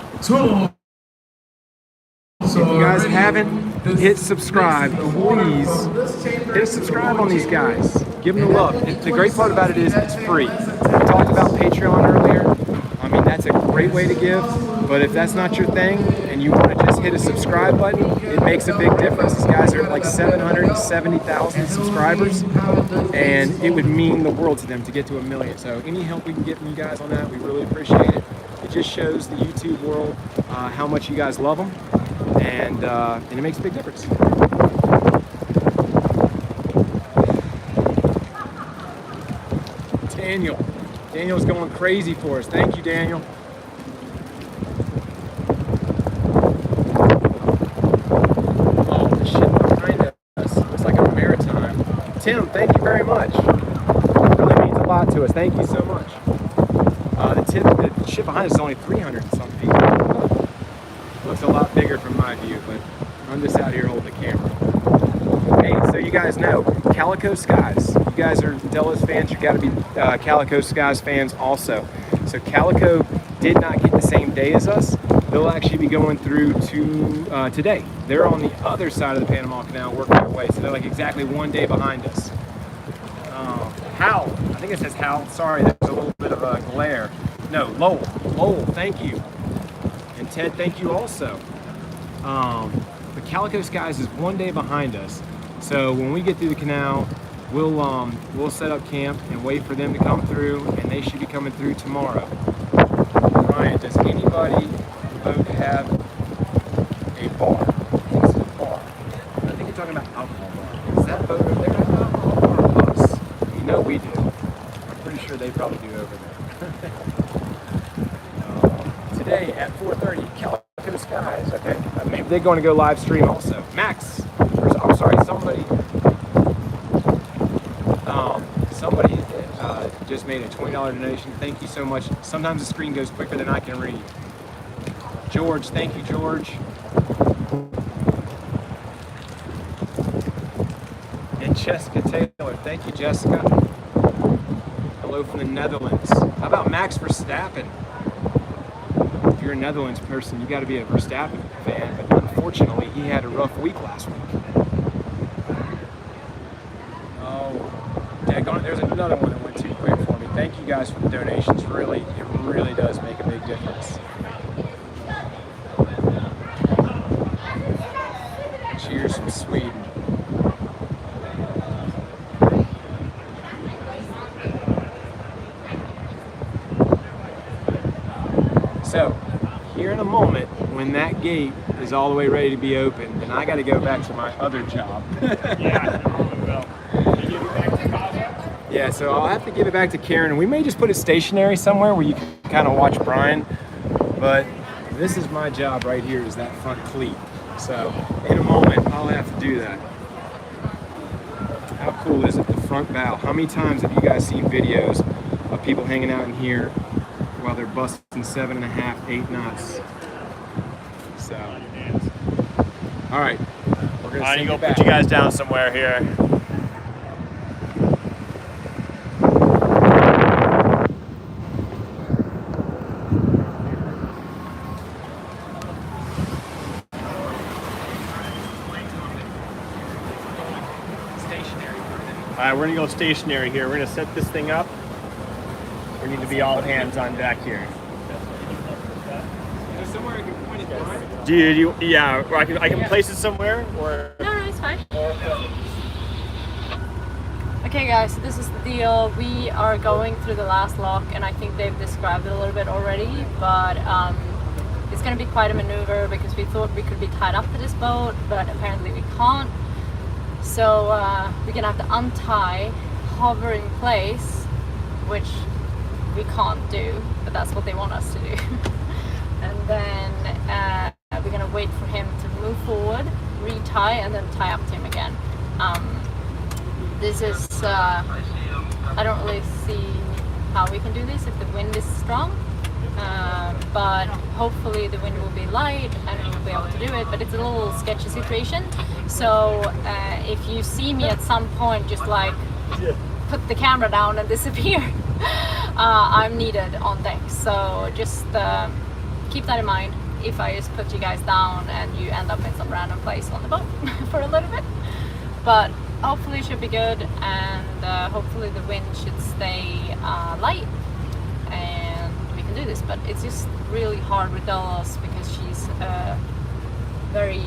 If you guys haven't hit subscribe, please hit a subscribe on these guys. Give them the love. The great part about it is it's free. We talked about Patreon earlier. I mean, that's a great way to give, but if that's not your thing and you want to just hit a subscribe button, it makes a big difference. These guys are like 770,000 subscribers, and it would mean the world to them to get to 1 million. So any help we can get from you guys on that, we really appreciate it. It just shows the YouTube world how much you guys love them, and it makes a big difference. Daniel's going crazy for us. Thank you, Daniel. Oh, the ship behind us looks like a maritime. Tim, thank you very much. It really means a lot to us. Thank you so much. The ship behind us is only 300 and some feet. Looks a lot bigger from my view, but I'm just out here holding the camera. Hey, so you guys know, Calico Skies. You guys are Delos fans, you gotta be Calico Skies fans also. So Calico did not get the same day as us. They'll actually be going through to today. They're on the other side of the Panama Canal working their way. So they're like exactly 1 day behind us. Hal, I think it says Hal. Sorry, there's a little bit of a glare. No, Lowell, thank you. And Ted, thank you also. But Calico Skies is 1 day behind us. So when we get through the canal, we'll set up camp and wait for them to come through, and they should be coming through tomorrow. Ryan, does anybody boat have a bar? I think it's a bar. I think you're talking about alcohol bar. Is that boat over there an alcohol bar or us? You know we do. I'm pretty sure they probably do over there. Today at 4:30, Calico Skies. Okay, maybe they're going to go live stream also. Max, I'm sorry, somebody just made a $20 donation. Thank you so much. Sometimes the screen goes quicker than I can read. George, thank you, George. And Jessica Taylor, thank you, Jessica. Hello from the Netherlands. How about Max Verstappen? If you're a Netherlands person, you got to be a Verstappen fan, but unfortunately, he had a rough week last week. Oh, daggone it, there's another one that went too quick for me. Thank you guys for the donations. Really, it really does make a big difference. Cheers from Sweden. So, here in a moment, when that gate is all the way ready to be open, then I got to go back to my other job. Yeah, so I'll have to give it back to Karen, and we may just put it stationary somewhere where you can kind of watch Brian, but this is my job right here, is that front cleat. So, in a moment, I'll have to do that. How cool is it, the front bow? How many times have you guys seen videos of people hanging out in here while they're busting 7.5, 8 knots? So, all right, we're gonna go put you guys down somewhere here. we're gonna go stationary here. We're gonna set this thing up. We need to be all hands on deck here. There's somewhere I can point it down. Do you yeah, or I can place it somewhere, or? No, it's fine. Okay guys, so this is the deal. We are going through the last lock, and I think they've described it a little bit already, but it's going to be quite a maneuver because we thought we could be tied up to this boat, but apparently we can't. So we're going to have to untie, hover in place, which we can't do, but that's what they want us to do. And then we're going to wait for him to move forward, retie, and then tie up to him again. This is, I don't really see how we can do this if the wind is strong, but hopefully the wind will be light and we'll be able to do it, but it's a little sketchy situation. So if you see me at some point just like put the camera down and disappear, I'm needed on deck. So just keep that in mind if I just put you guys down and you end up in some random place on the boat for a little bit. But hopefully it should be good, and hopefully the wind should stay light and we can do this. But it's just really hard with Delos because she's very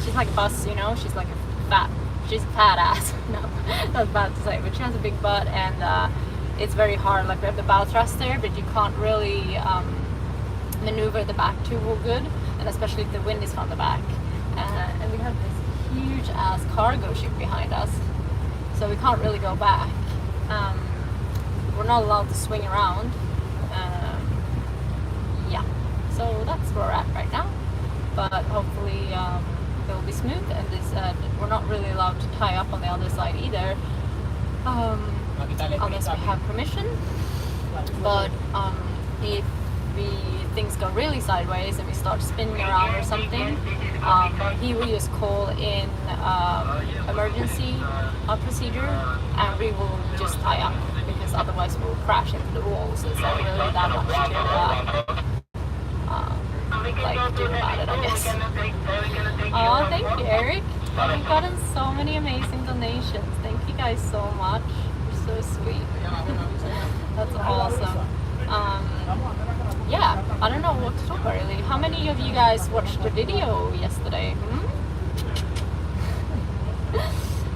she's like a bus, you know. She's like she's a fat ass. No, that's bad to say, but she has a big butt, and it's very hard. Like we have the bow thruster, but you can't really maneuver the back too good, and especially if the wind is from the back. And we have this huge ass cargo ship behind us, so we can't really go back. We're not allowed to swing around. Yeah, so that's where we're at right now, but hopefully it will be smooth. And this we're not really allowed to tie up on the other side either, unless we have permission. But if things go really sideways and we start spinning around or something, he will just call in emergency procedure, and we will just tie up, because otherwise we'll crash into the walls. There's not really that much to like do about it, I guess. Oh, thank you, Eric. We've gotten so many amazing donations. Thank you guys so much. You're so sweet. That's awesome. Yeah, I don't know what to talk about really. How many of you guys watched the video yesterday?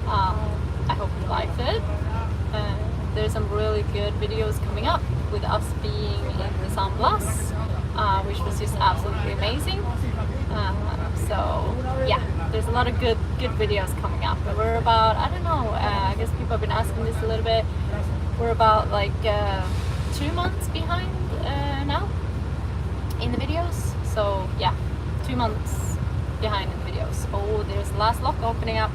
I hope you liked it. There's some really good videos coming up with us being in the Sun Plus, which was just absolutely amazing. So yeah, there's a lot of good videos coming up. But we're about, I don't know, I guess people have been asking this a little bit. We're about like 2 months behind now in the videos. So yeah, 2 months behind in the videos. Oh, there's the last lock opening up.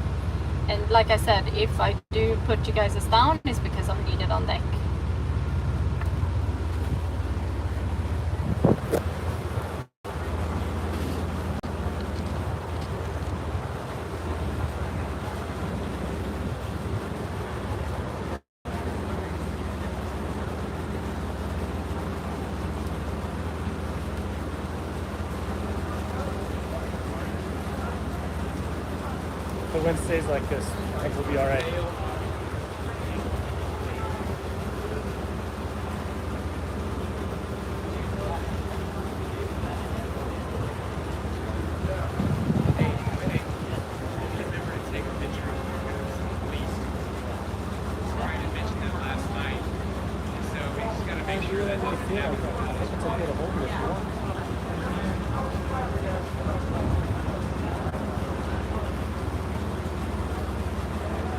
And like I said, if I do put you guys down, it's because I'm needed on deck. If the wind stays like this, I think we'll be all right.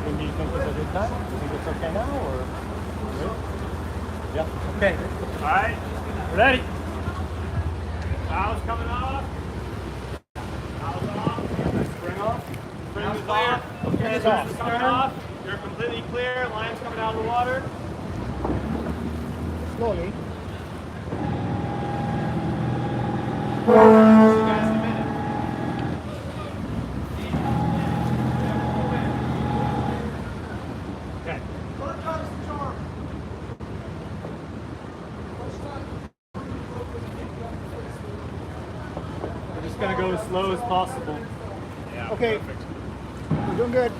Do you think it's a good time? Do you think it's okay now, or good? Yeah. Okay. All right. Ready. Valve's coming off. Valve's off. Spring off. Spring is off. Okay, so it's coming off. You're completely clear. Line's coming out of the water. Slowly. See you guys in a minute. Okay. We're just gonna go as slow as possible. Yeah, Okay. perfect. We're doing good.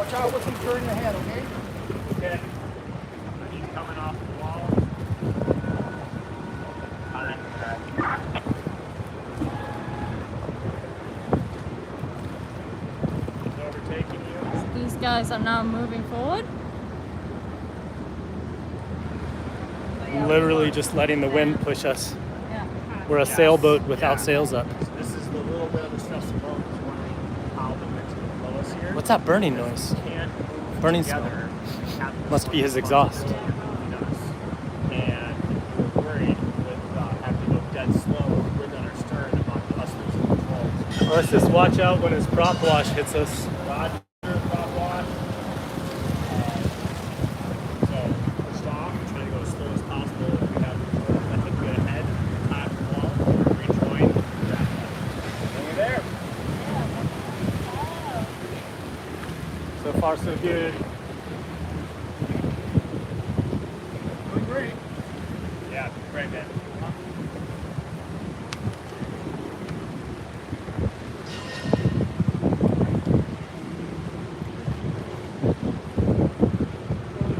Watch out with some current ahead, okay? Okay. He's coming off the wall. He's overtaking you. These guys are now moving forward. Literally just letting the wind push us. Yeah. We're a sailboat without sails up. This is the little bit of the stuff above is wondering how the wind's going to blow us here. What's that burning noise? Can't move Burning together. Must be his exhaust. And we're worried with having to go dead slow with on our stern about us losing control. Let's just watch out when his prop wash hits us. Roger, prop wash. So we're stop. We're trying to go as slow as possible. If we have, I think we get ahead, time the wall, rejoin. And we're there. So far, so good. Doing great. Yeah, great, man.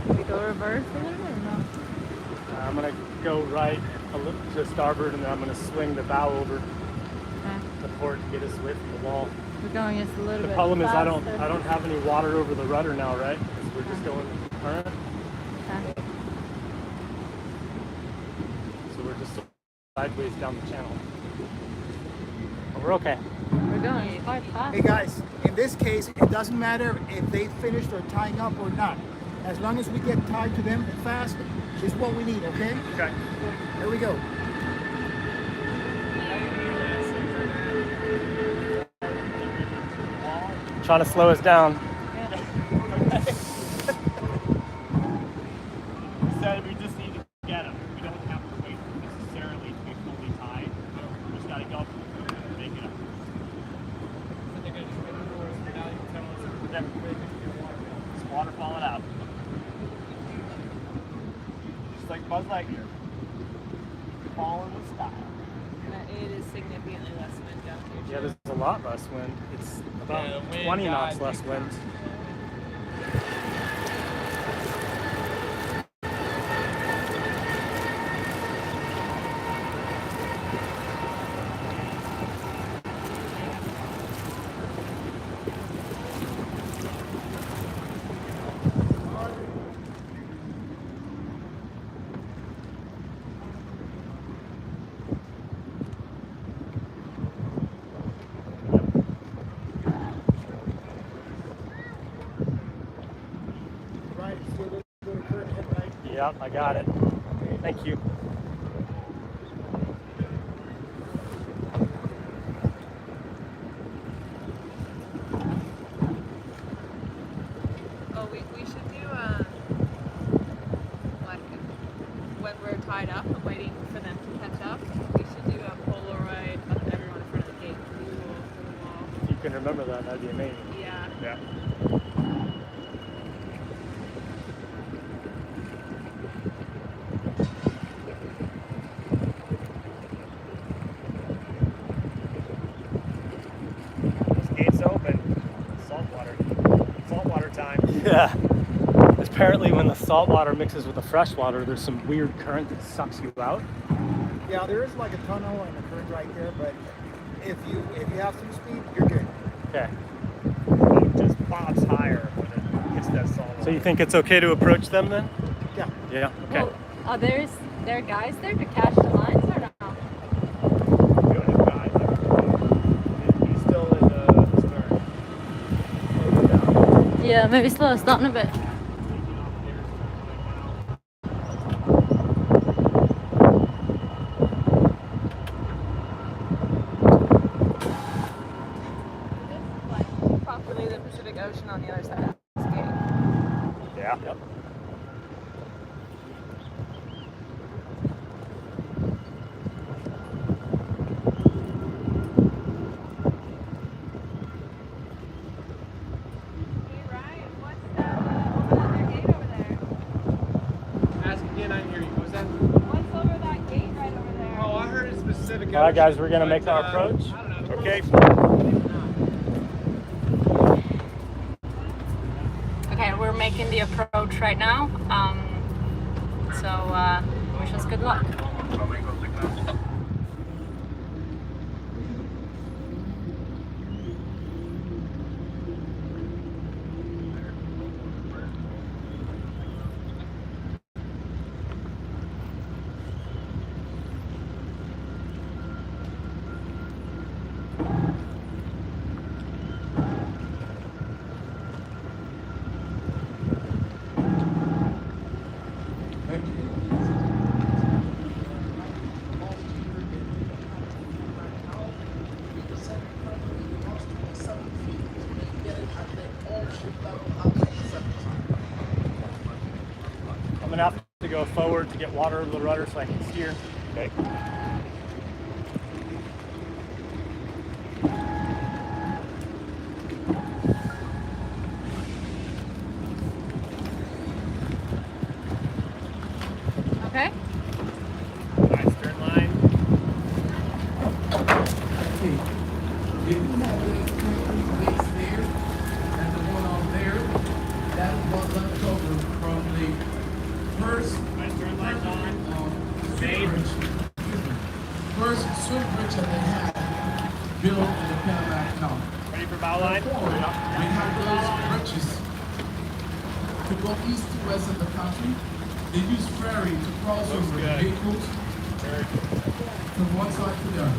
We go reverse a little bit or no? I'm gonna go right a little to starboard, and then I'm gonna swing the bow over Okay. to port to get us away from the wall. We're going just a little The bit problem is I faster. don't have any water over the rudder now, right? 'Cause we're just going current, Okay. so we're just sideways down the channel. But we're okay. We're going quite fast. Hey guys, in this case, it doesn't matter if they finished their tying up or not. As long as we get tied to them fast, is what we need, okay? Okay. Here we go. Trying to slow us down. Said we just need to get them. We don't have to wait necessarily to be fully tied. We just got to go and make it up. It's water falling out. Just like Buzz Lightyear. Falling with style. It is significantly less wind down here. Yeah, there's a lot less wind. It's about Yeah, the wind 20 guys knots less wind. Right, see a little bit of current ahead, right? Yep, I got it. Thank you. Oh, we should do like when we're tied up and waiting for them to catch up. We should do a Polaroid of everyone in front of the gate. Pretty cool for the wall. If you can remember that, that'd be amazing. Yeah. Yeah. This gate's open. Saltwater time. Yeah. Apparently, when the salt water mixes with the fresh water, there's some weird current that sucks you out. Yeah, there is like a tunnel and a current right there, but if you have some speed, you're good. Okay. Boat just bobs higher when it hits that salt. So you think it's okay to approach them then? Yeah. Yeah. Okay. Well, are there guys there to catch the lines or no? We don't have guys. He's still in the stern. Yeah, maybe slow us down a bit. Properly the Pacific Ocean on the other side of this gate. Yeah. Yep. Hey Ryan, what's over that gate over there? Ask again, I didn't hear you. What was that? What's over that gate right over there? Oh, I heard it's Pacific. All right, guys, Ocean, we're gonna but, make our approach. I don't know. Okay. in the approach right now. So wish us good luck. I'm gonna have to go forward to get water over the rudder so I can steer. Okay. Okay. Nice turn line. If you have the base there and the one on there, that was left over from the first Nice turn lights on. Shade. first swim bridge that they had built in the Panama Canal. Ready for bow line? We have those bridges to go east to west of the country. They use ferry to cross over good. vehicles from one side to the other.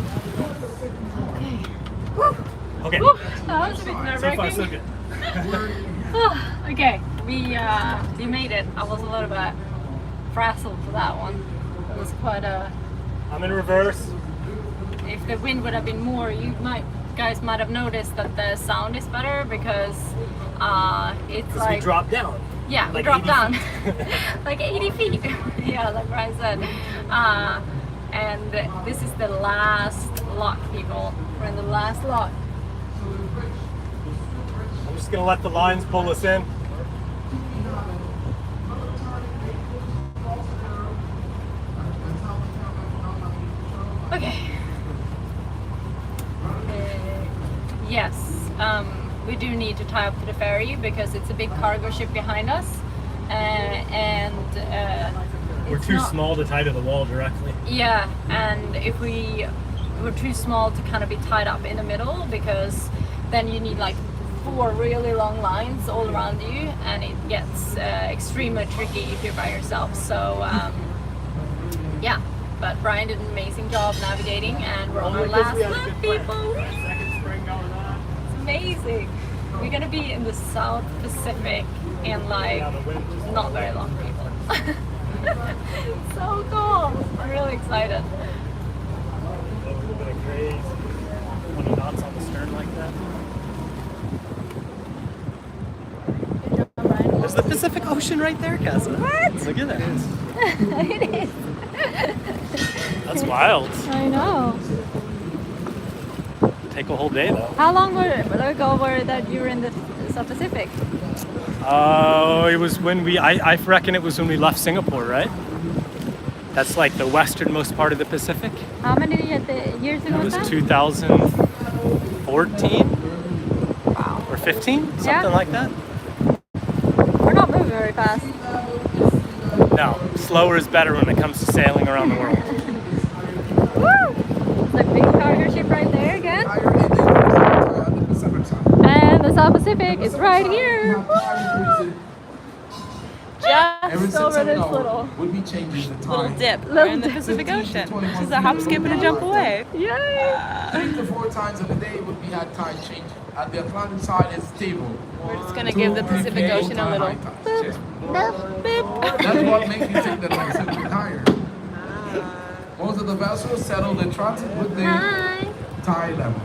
Okay. That was a bit So far, nerve-wracking. so good. Okay, we made it. I was a little bit frazzled for that one. It was quite a. I'm in reverse. If the wind would have been more, guys might have noticed that the sound is better because it's Because like we dropped down. yeah, we like dropped 80 down like 80 feet. Yeah, like Brian said. And this is the last lock, people. We're in the last lock. I'm just gonna let the lines pull us in. Okay. Yes, we do need to tie up to the ferry because it's a big cargo ship behind us, and We're it's too not- small to tie to the wall directly. Yeah, and if we're too small to kind of be tied up in the middle, because then you need like 4 really long lines all around you, and it gets extremely tricky if you're by yourself. So yeah, but Brian did an amazing job navigating, and we're on our last lap, people. Second spring going on. It's amazing. We're gonna be in the South Pacific in like Yeah, the wind just not very long, people. So cool. I'm really excited. A little bit of crazy. 20 knots on the stern like that. There's the Pacific Ocean right there, Cassie. What? Look at that. It is. That's wild. I know. Take a whole day though. How long ago were that you were in the South Pacific? Oh, it was when I reckon it was when we left Singapore, right? That's like the westernmost part of the Pacific. How many years ago It was was that? 2014 Wow. or 15, something Yeah. like that. We're not moving very fast. No, slower is better when it comes to sailing around the world. Woo! It's a big cargo ship right there again. Higher in the Pacific side. And the South Pacific is right here. Ever Just since over I this know, little we'll be changing the time. dip. We're in the Pacific Ocean. This is a hop, skip, and a jump away. Yay! 3 to 4 times in a day would be at tide change. At the Atlantic side, it's stable. We're just gonna give the Pacific Ocean a little That's what makes you think that the Pacific higher. Most of the vessels settle in transit with the Hi. tide level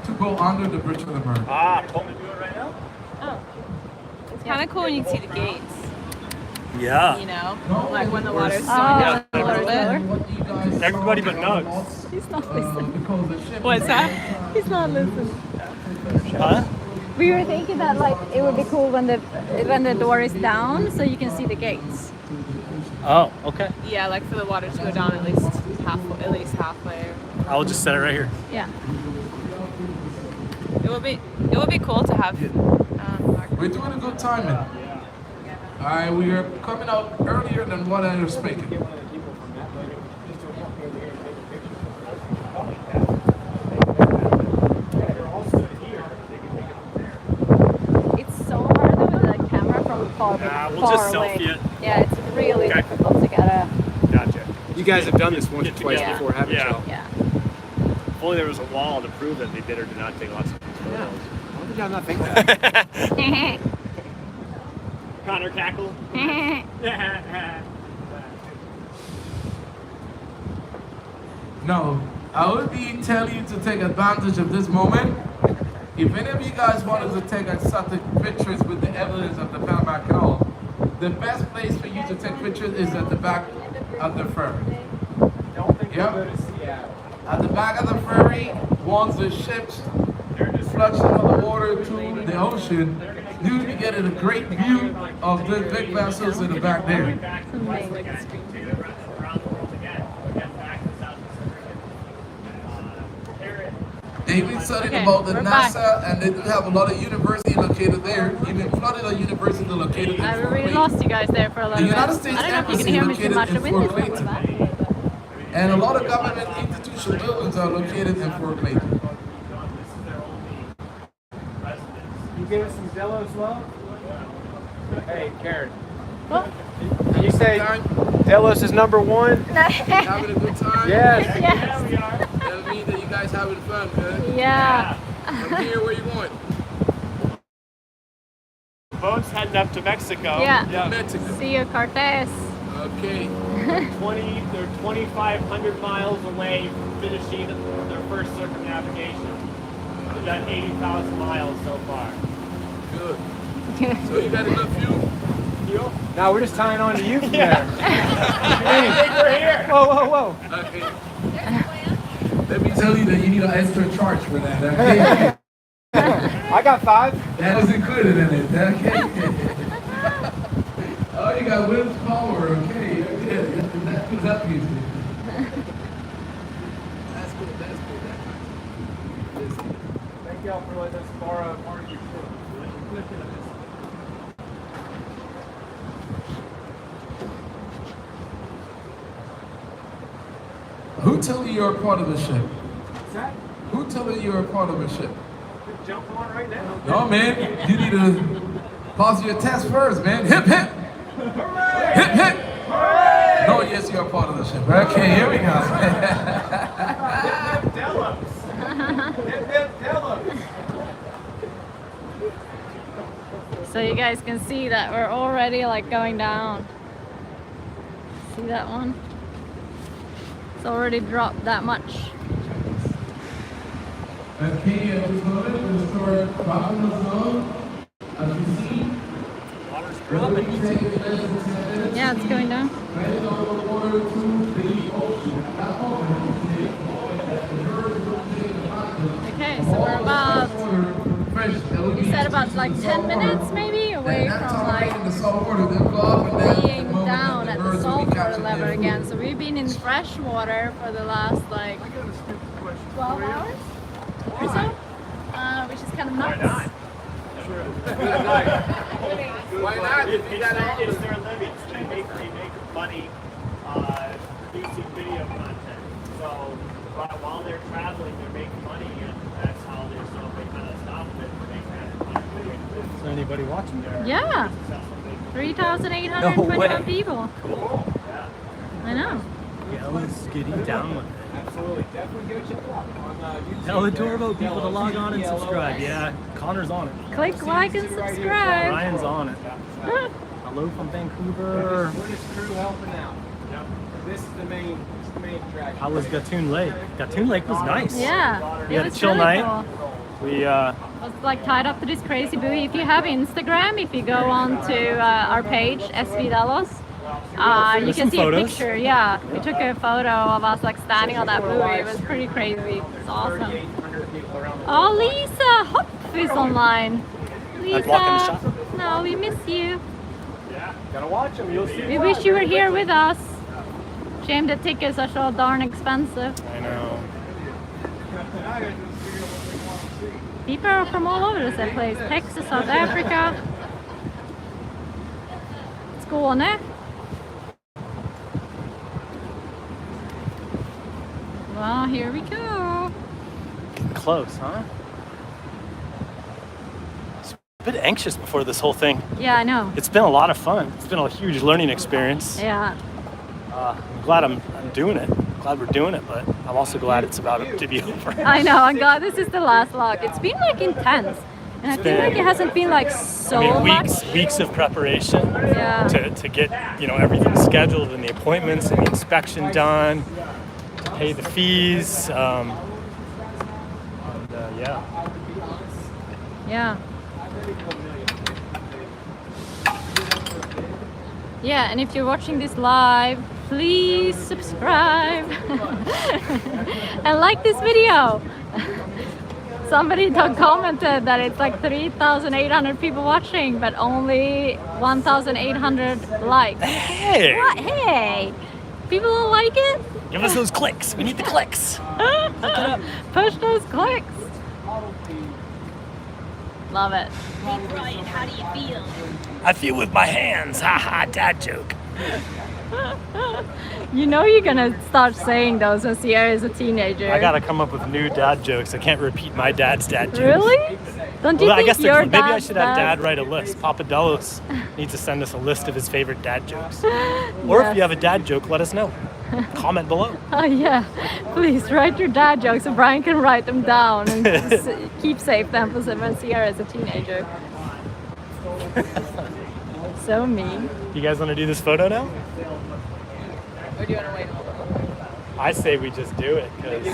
to go under the bridge of the Merc. Want me to do it right now? It's kind of cool when you can see the gates, Yeah. you know, like when the water's Oh, slowing down a little bit. What do you guys Everybody but Nugs. He's not listening. because the ship What's that? He's not listening. Huh? We were thinking that like it would be cool when the door is down, so you can see the gates. Oh, okay. Yeah, like for the water to go down at least halfway. I'll just set it right here. Yeah. It would be cool to have. We're doing a good timing. All right, we are coming out earlier than what I was speaking. It's so hard with the camera from far, We'll far just away. selfie it. Yeah, it's really Okay. difficult to get a. Gotcha. You guys have done this once or twice Yeah. before, haven't Yeah. you? Yeah. If only there was a wall to prove that they did or did not take lots of photos. Why did y'all not think that? Connor cackle. No, I would be telling you to take advantage of this moment. If any of you guys wanted to take certain pictures with the evidence of the Panama Canal, the best place for you to take pictures is at the back of the ferry. Yep. At the back of the ferry, once the ships flush out the water to the ocean, you'll be getting a great view of the big vessels in the back there. They've been studying Okay, about the we're back. NASA, and they do have a lot of university located there. Even Florida University located in I Fort really Clayton. lost you guys there for a little The bit. United States I don't know if you can Embassy hear me too located much. in The wind Fort is really Clayton. bad. And a lot of government institutional buildings are located in Fort Clayton. You gave us some Delos love? Hey, Karen. What? Can you say Delos is number one? Having a good time? Yes. Yes. That means that you guys having fun, man. Yeah. From here, where you going? Boat's heading up to Mexico. Yeah. Mexico. See you, Cortez. Okay. They're 2,500 miles away from finishing their first circumnavigation. They've done 80,000 miles so far. Good. So you got enough fuel? No, we're just tying on to you from there. We're here. Whoa, whoa, whoa. Okay. Let me tell you that you need an extra charge for that. Okay? I got 5. That is included in it. Okay. Oh, you got Will's power. Okay. That's good. That's good. That's good. That's good. Thank y'all for letting us borrow part of your ship. Who told you you're a part of the ship? What's that? Who told you you're a part of the ship? Jump on right now. No, man. You need to pause your test first, man. Hip, hip. Hip, hip. No, yes, you're a part of the ship. Okay, here we go. So you guys can see that we're already like going down. See that one? It's already dropped that much. Okay, at this moment, we'll start dropping the zone. As you see, Water's we'll dropping. be taking less than 10 minutes. Yeah, it's going down. Heading over the water to the ocean. At that moment, the birds will take the content Okay, of so all we're the about, saltwater fish that will we be said about like 10 saltwater. minutes maybe away That from time like in the salt water, they'll go up and down being the moment down that at the birds will be saltwater catching level their again. food. So we've been in fresh water for the last like 12 hours or so, which is kind of nuts. Why not? If you got all It's the- their living. They make money producing video content. So while they're traveling, they're making money, and that's how they're so they kind of stop it and make that video. Is there anybody watching there? Yeah, 3,821 people. Cool. I know. Let's get down with it. Absolutely. Definitely go check it out on YouTube. Tell the Torvo people to log on and subscribe. Yeah, Connor's on it. Click like and subscribe. Ryan's on it. Hello from Vancouver. We're just crew helping out. This is the main attraction. How was Gatun Lake? Gatun Lake was nice. Yeah, We it had a was chill really night. cool. We I was like tied up to this crazy buoy. If you have Instagram, if you go on to our page, SV Delos, you There's can some see photos. a picture. Yeah, we took a photo of us like standing on that buoy. It was pretty crazy. It's awesome. Oh, Lisa Hopf is online. Lisa, blocking the no, we miss you. Gotta watch them. You'll see. We wish you were here with us. Shame the tickets are so darn expensive. I know. People are from all over this place. Texas, South Africa. Skåne. Well, here we go. Getting close, huh? A bit anxious before this whole thing. Yeah, I know. It's been a lot of fun. It's been a huge learning experience. Yeah. I'm glad I'm doing it. Glad we're doing it, but I'm also glad it's about to be over. I know. I'm glad this is the last log. It's been like intense, and I feel like it hasn't been like so weeks of preparation. Yeah. To get everything scheduled and the appointments and the inspection done, to pay the fees. Yeah. Yeah. Yeah, and if you're watching this live, please subscribe and like this video. Somebody commented that it's like 3,800 people watching, but only 1,800 likes. Hey! What? Hey! People don't like it? Give us those clicks. We need the clicks. Push those clicks. Love it. Brian, how do you feel? I feel with my hands. Ha ha, dad joke. You know you're gonna start saying those when Sierra is a teenager. I gotta come up with new dad jokes. I can't repeat my dad's dad jokes. Really? Don't you Well, I think guess your maybe I dad's should have dad- Dad write a list. Papa Delos needs to send us a list of his favorite dad jokes. Or if Yes. you have a dad joke, let us know. Comment below. Oh yeah, please write your dad jokes so Brian can write them down and keep safe them for when Sierra is a teenager. So mean. You guys want to do this photo now? Or do you want to wait? I say we just do it because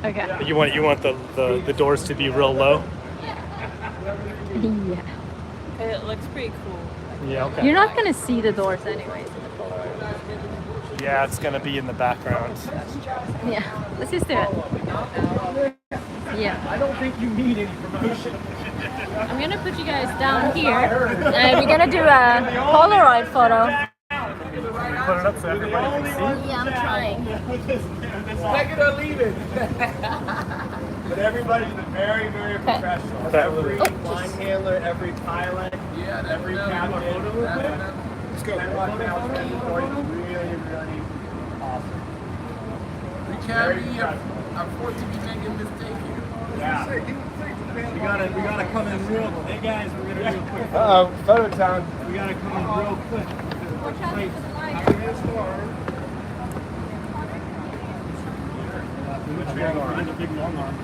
Okay. you want the doors to be real low. Yeah. It looks pretty cool. Yeah. Okay. You're not gonna see the doors anyways. Yeah, it's gonna be in the background. Yeah. Let's just do it. Yeah. I don't think you need any promotion. I'm gonna put you guys down here. We're gonna do a Polaroid photo. Put it up so everybody can see. Yeah, I'm trying. Take it or leave it. But everybody's been very, very professional. Every line handler, every pilot, every captain. Let's go. Panama Canal is really, really awesome. We can't be afford to be making mistakes here. Yeah. We gotta come in real. Hey guys, we're gonna do a quick. Uh-oh, photo time. We gotta come in real quick. Which big arm? The big long arm.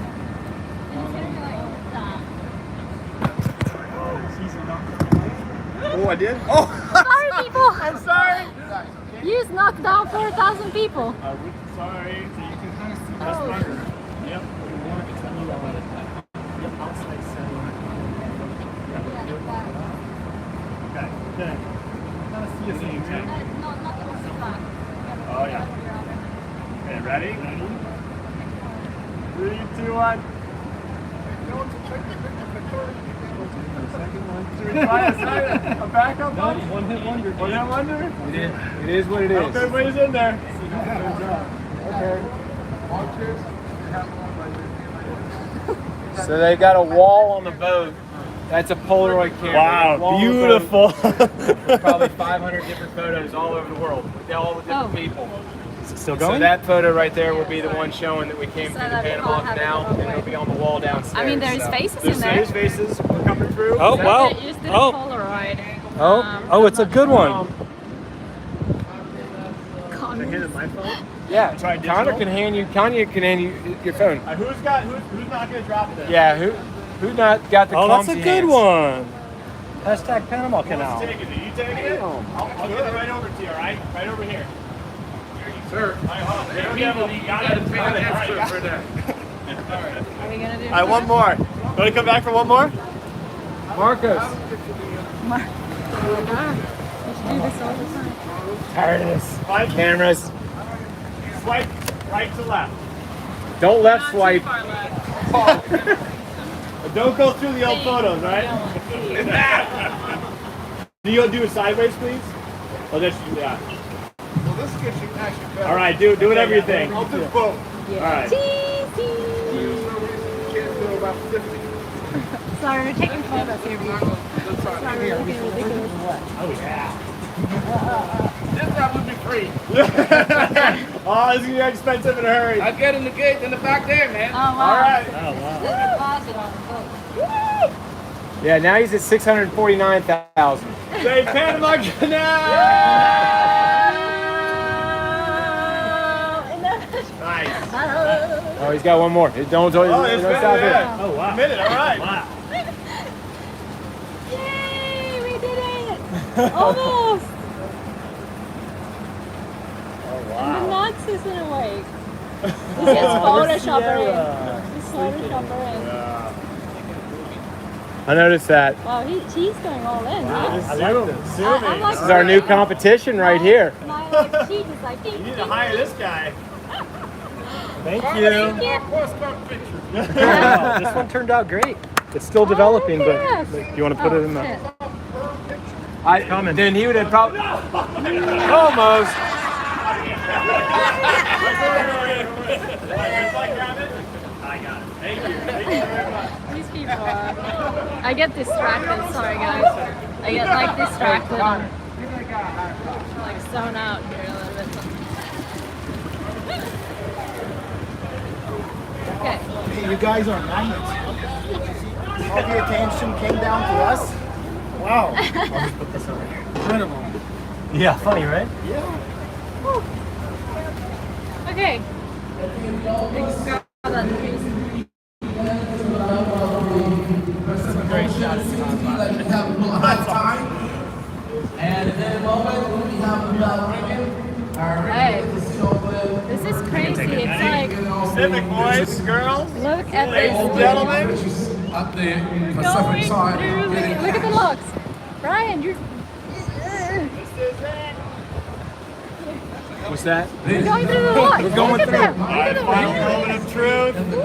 Oh, I did? Oh! Sorry, people. I'm sorry! You just knocked down 4,000 people. Sorry. So you can kind of see this marker. Yep. Okay. Kind of see us in Oh, yeah. Okay, ready? 3, 2, 1. A backup one? One hit wonder. One hit wonder? It is what it is. Hope everybody's in there. Okay. So they got a wall on the boat. That's a Polaroid camera. Wow, Wall on the beautiful. boat. Probably 500 different photos all over the world with all the different people. Is it still So going? that photo right there will be the one showing that we came So through the that we Panama all have Canal, it. and it'll be on the wall downstairs. I mean, there's faces in there. There's faces coming through. Oh, wow. You just did a Oh. Polaroid. Oh, it's a good one. Yeah, Try Connor digital? can hand you your phone. Who's not gonna drop this? Yeah, who not got the Oh, that's a clumsy good hands? one. Hashtag Panama Who's Canal. taking it? Are you taking it? I'll get it right over to you, all right? Right over here. Sir, You got it. Are we gonna do? All right, one more. Want to come back for one more? Marcos. We should do this all the time. Tired of this. Right. Cameras. Swipe right to left. Don't left swipe. Don't go through the old photos, right? Do you do it sideways, please? Oh, that's yeah. Well, this gets you actually better. All right, do whatever you think. I'll do both. All right. Can't do about 50. Sorry, we're taking photos here. Really looking ridiculous. Oh yeah. This time would be free. Oh, this is gonna be expensive in a hurry. I get in the gate in the back there, man. Oh wow. All right. Oh wow. Pass it on the boat. Yeah, now he's at 649,000. Say Panama Canal. Nice. Oh, he's got one more. Don't Oh, don't it's stop been, it. yeah. Oh wow. A minute. All right. Wow. Yay, we did it! Almost! Oh And the wow. nuts isn't awake. This is Photoshopper in. This is Photoshopper in. I noticed that. Wow, he's going all in. Huh? I like this. I'm like, This is our new competition right here. My like, cheek is like, You need to hire this guy. Thank Thank you. you. Wow, this one turned out great. It's still developing, but yes. like, do you want to put it in the? Then he would have probably almost. I got it. Thank you. Thank you very much. These people are. I get distracted. Sorry, guys. I get like distracted and like zone out here a little bit. Okay. Hey, you guys are magnets. All the attention came down to us. Wow. I'll just put this over here. Incredible. Yeah, funny, right? Yeah. Okay. Like we have a lot of time. And in a moment, we have Hey, this is crazy. It's like, Civic boys, girls, look at ladies and this. gentlemen. up there on the Going Pacific side. through. getting Look at the locks. Brian, you're. What's that? We're going through the locks. We're going Look at through. them. Look All at right, them. final moment of truth. Woo!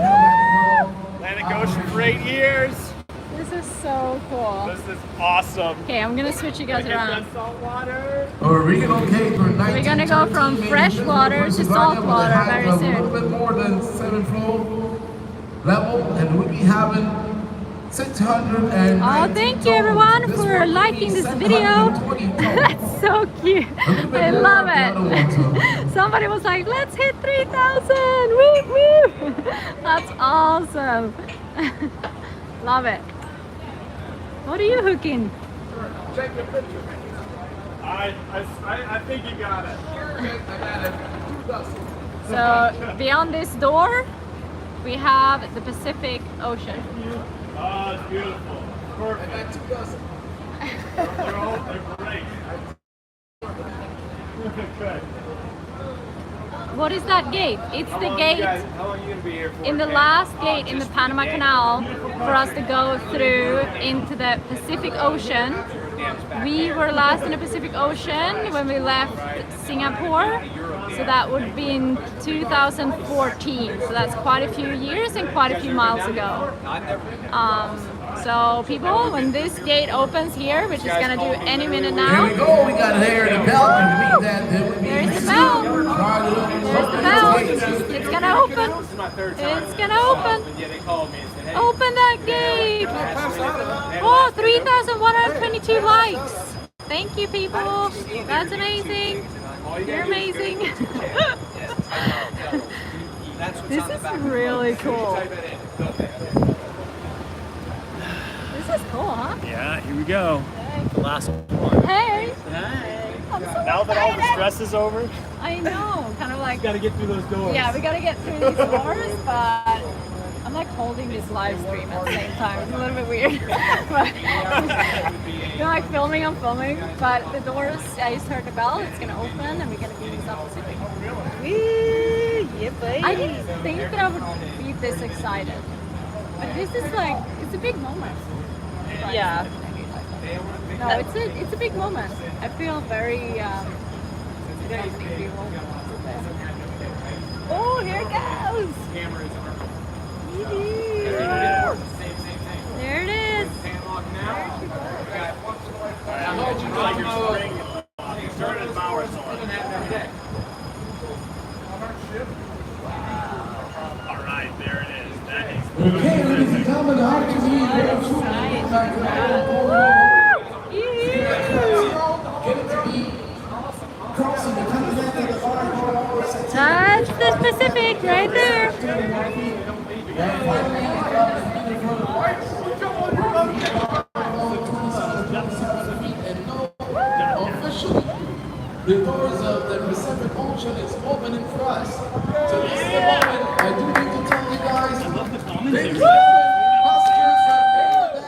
Atlantic Ocean for 8 years. This is so cool. This is awesome. Okay, I'm gonna switch you guys around. Salt water. Original cape for We're gonna go from fresh water to salt water very A little soon. bit more than 7th floor level, and we'll be having 600 and. Oh, thank you everyone for liking this video. That's so cute. I love it. Somebody was like, let's hit 3,000. Woo woo. That's awesome. Love it. What are you hooking? I think you got it. So beyond this door, we have the Pacific Ocean. Oh, it's beautiful. Perfect. They're great. Good. What is that gate? It's the gate How long are you gonna be here for? in the last gate in the Panama Canal for us to go through into the Pacific Ocean. We were last in the Pacific Ocean when we left Singapore, so that would be in 2014. So that's quite a few years and quite a few miles ago. So people, when this gate opens here, which is gonna do any minute Here now, we go, we got here the bell, and to meet that, there would be. there's the bell. There's the bell. It's gonna open. It's gonna open. Yeah, they called me and said, hey. Open that gate! Oh, 3,122 likes! Thank you, people! That's amazing! You're amazing! This is really cool. This is cool, huh? Yeah, here we go. The last one. Hey! I'm so Now that all the excited. stress is over, I know, kind of like, Gotta get through those doors. yeah, we gotta get through these doors, but I'm like holding this live stream at the same time. It's a little bit weird. But, you know, like filming, I'm filming, but the doors, I just heard the bell, it's gonna open and we're gonna be in South Pacific. I didn't think that I would be this excited. But this is like, it's a big moment. Yeah. No, it's a big moment. I feel very, oh, here it goes! There it is. like your spring, started Bowers on. All right, there it is. That is Okay, ladies and gentlemen, the opportunity to go to Nice. right there. Officially, the doors of the Pacific Ocean is opening for us. So this is the moment I do need to tell you guys, ladies and gentlemen, passengers from Maryland,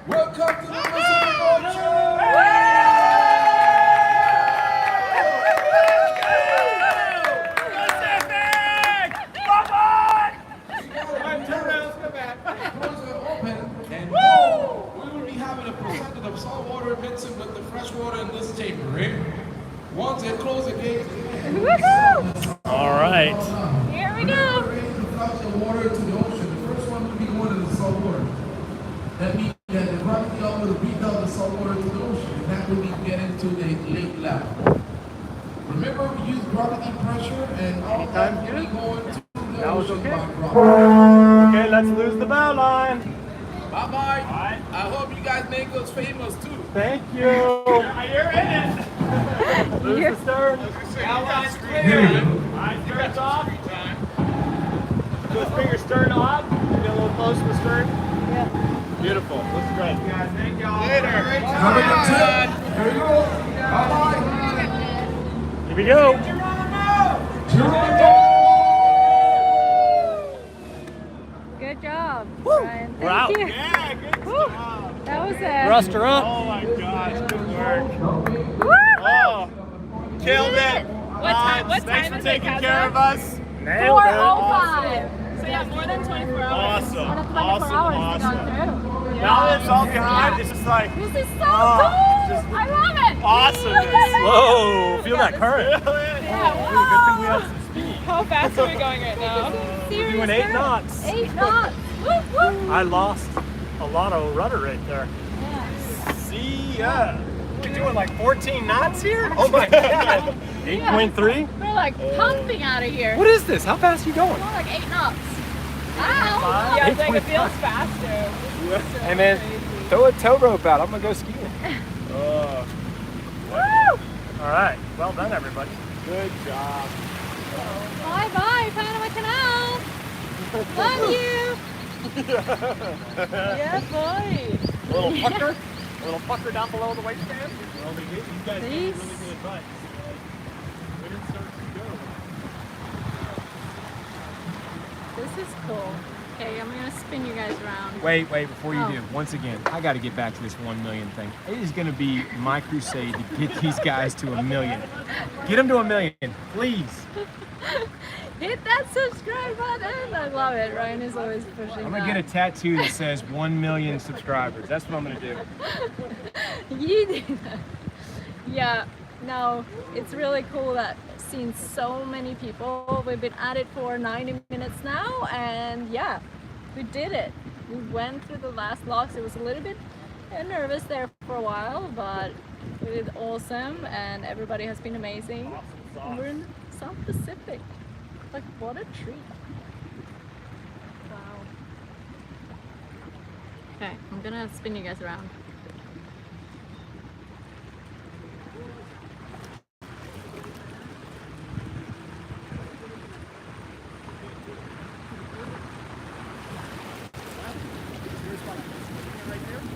welcome to the Pacific Ocean! Doors are open, and we will be having a percentage of saltwater mixing with the fresh water in this chamber, right? Once they close the gate, All right. Here we go. flush the water to the ocean. The first one will be going into the salt water. That means that the gravity will beat down the salt water to the ocean, and that will be getting to the lake level. Remember, we use gravity pressure, and all that will be going to the ocean by gravity. Okay, let's lose the bow line. Bye-bye. I hope you guys make us famous too. Thank you. You're in it. Lose the stern. Alright, stern's off. Just bring your stern off. Get a little close to the stern. Yeah. Beautiful. Looks great. Guys, thank y'all. Later. Have a good trip. Here you go. Bye-bye. Here we go. Good job, Ryan. We're out. Thank you. Yeah, good Woo. job. That was it. Thrust her up. Oh my gosh, good work. Woo! Oh, killed it. What time Thanks is for it, taking Kazakh? care of us. Nailed it. 4:05. So yeah, more than 24 hours. Awesome. More than 24 Awesome. hours to Awesome. go through. Now that it's all gone, Yeah. it's just like This is so Oh, cool. just I love it. awesomeness. Whoa, feel that current. Yeah, Good thing we whoa. have some speed. How fast are we going right now? Serious Doing 8 current. knots. 8 knots. Woo, woo. I lost a lot of rudder right there. Yeah. See ya. You're doing like 14 knots here? Oh my god. 8.3. We're like pumping out of here. What is this? How fast are you going? More like 8 knots. Wow. Yeah, it's like it feels faster. Hey man, throw a tow rope out. I'm gonna go skiing. Woo. All right. Well done, everybody. Good job. Bye bye, Panama Canal. Love you. Yeah, boy. A little pucker. A little pucker down below the waistband. Well, you guys gave me really good advice. We didn't start to go. This is cool. Okay, I'm gonna spin you guys around. Wait, before you Oh. do, once again, I gotta get back to this 1 million thing. It is gonna be my crusade to get these guys to 1 million. Get them to 1 million, please. Hit that subscribe button. I love it. Ryan is always pushing. I'm gonna get a tattoo that says 1 million subscribers. That's what I'm gonna do. You do that. Yeah. No, it's really cool that I've seen so many people. We've been at it for 90 minutes now, and yeah, we did it. We went through the last locks. It was a little bit nervous there for a while, but we did awesome, and everybody has been amazing. And we're in the South Pacific. Like, what a treat. Wow. Okay, I'm gonna spin you guys around.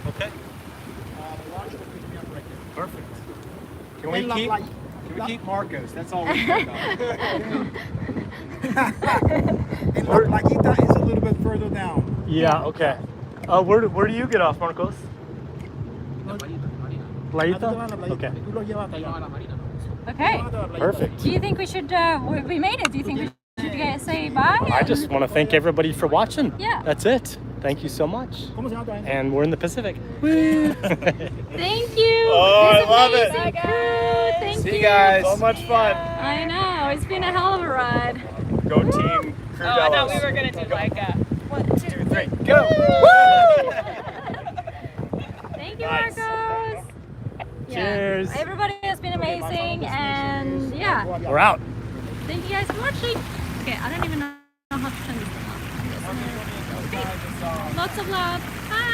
Okay. Perfect. Can we keep Marcos? That's all we care about. And La Playita is a little bit further down. Yeah. Okay. Where do you get off, Marcos? Playita. Okay. Okay. Perfect. Do you think we should, we made it, do you think we should say bye? I just want to thank everybody for watching. Yeah. That's it. Thank you so much. And we're in the Pacific. Thank you. Oh, This I love it. amazing crew. Thank See you. you guys. So much fun. I know, it's been a hell of a ride. Go team Crew Oh, I thought Delos. we were gonna do like a 1, 2, 3. Go. Thank you, Nice. Marcos. Yeah. Cheers. Everybody has been amazing, and yeah, We're out. thank you guys for watching. Okay, I don't even know how to turn this thing off. I'm just gonna- Okay. Lots of love. Bye.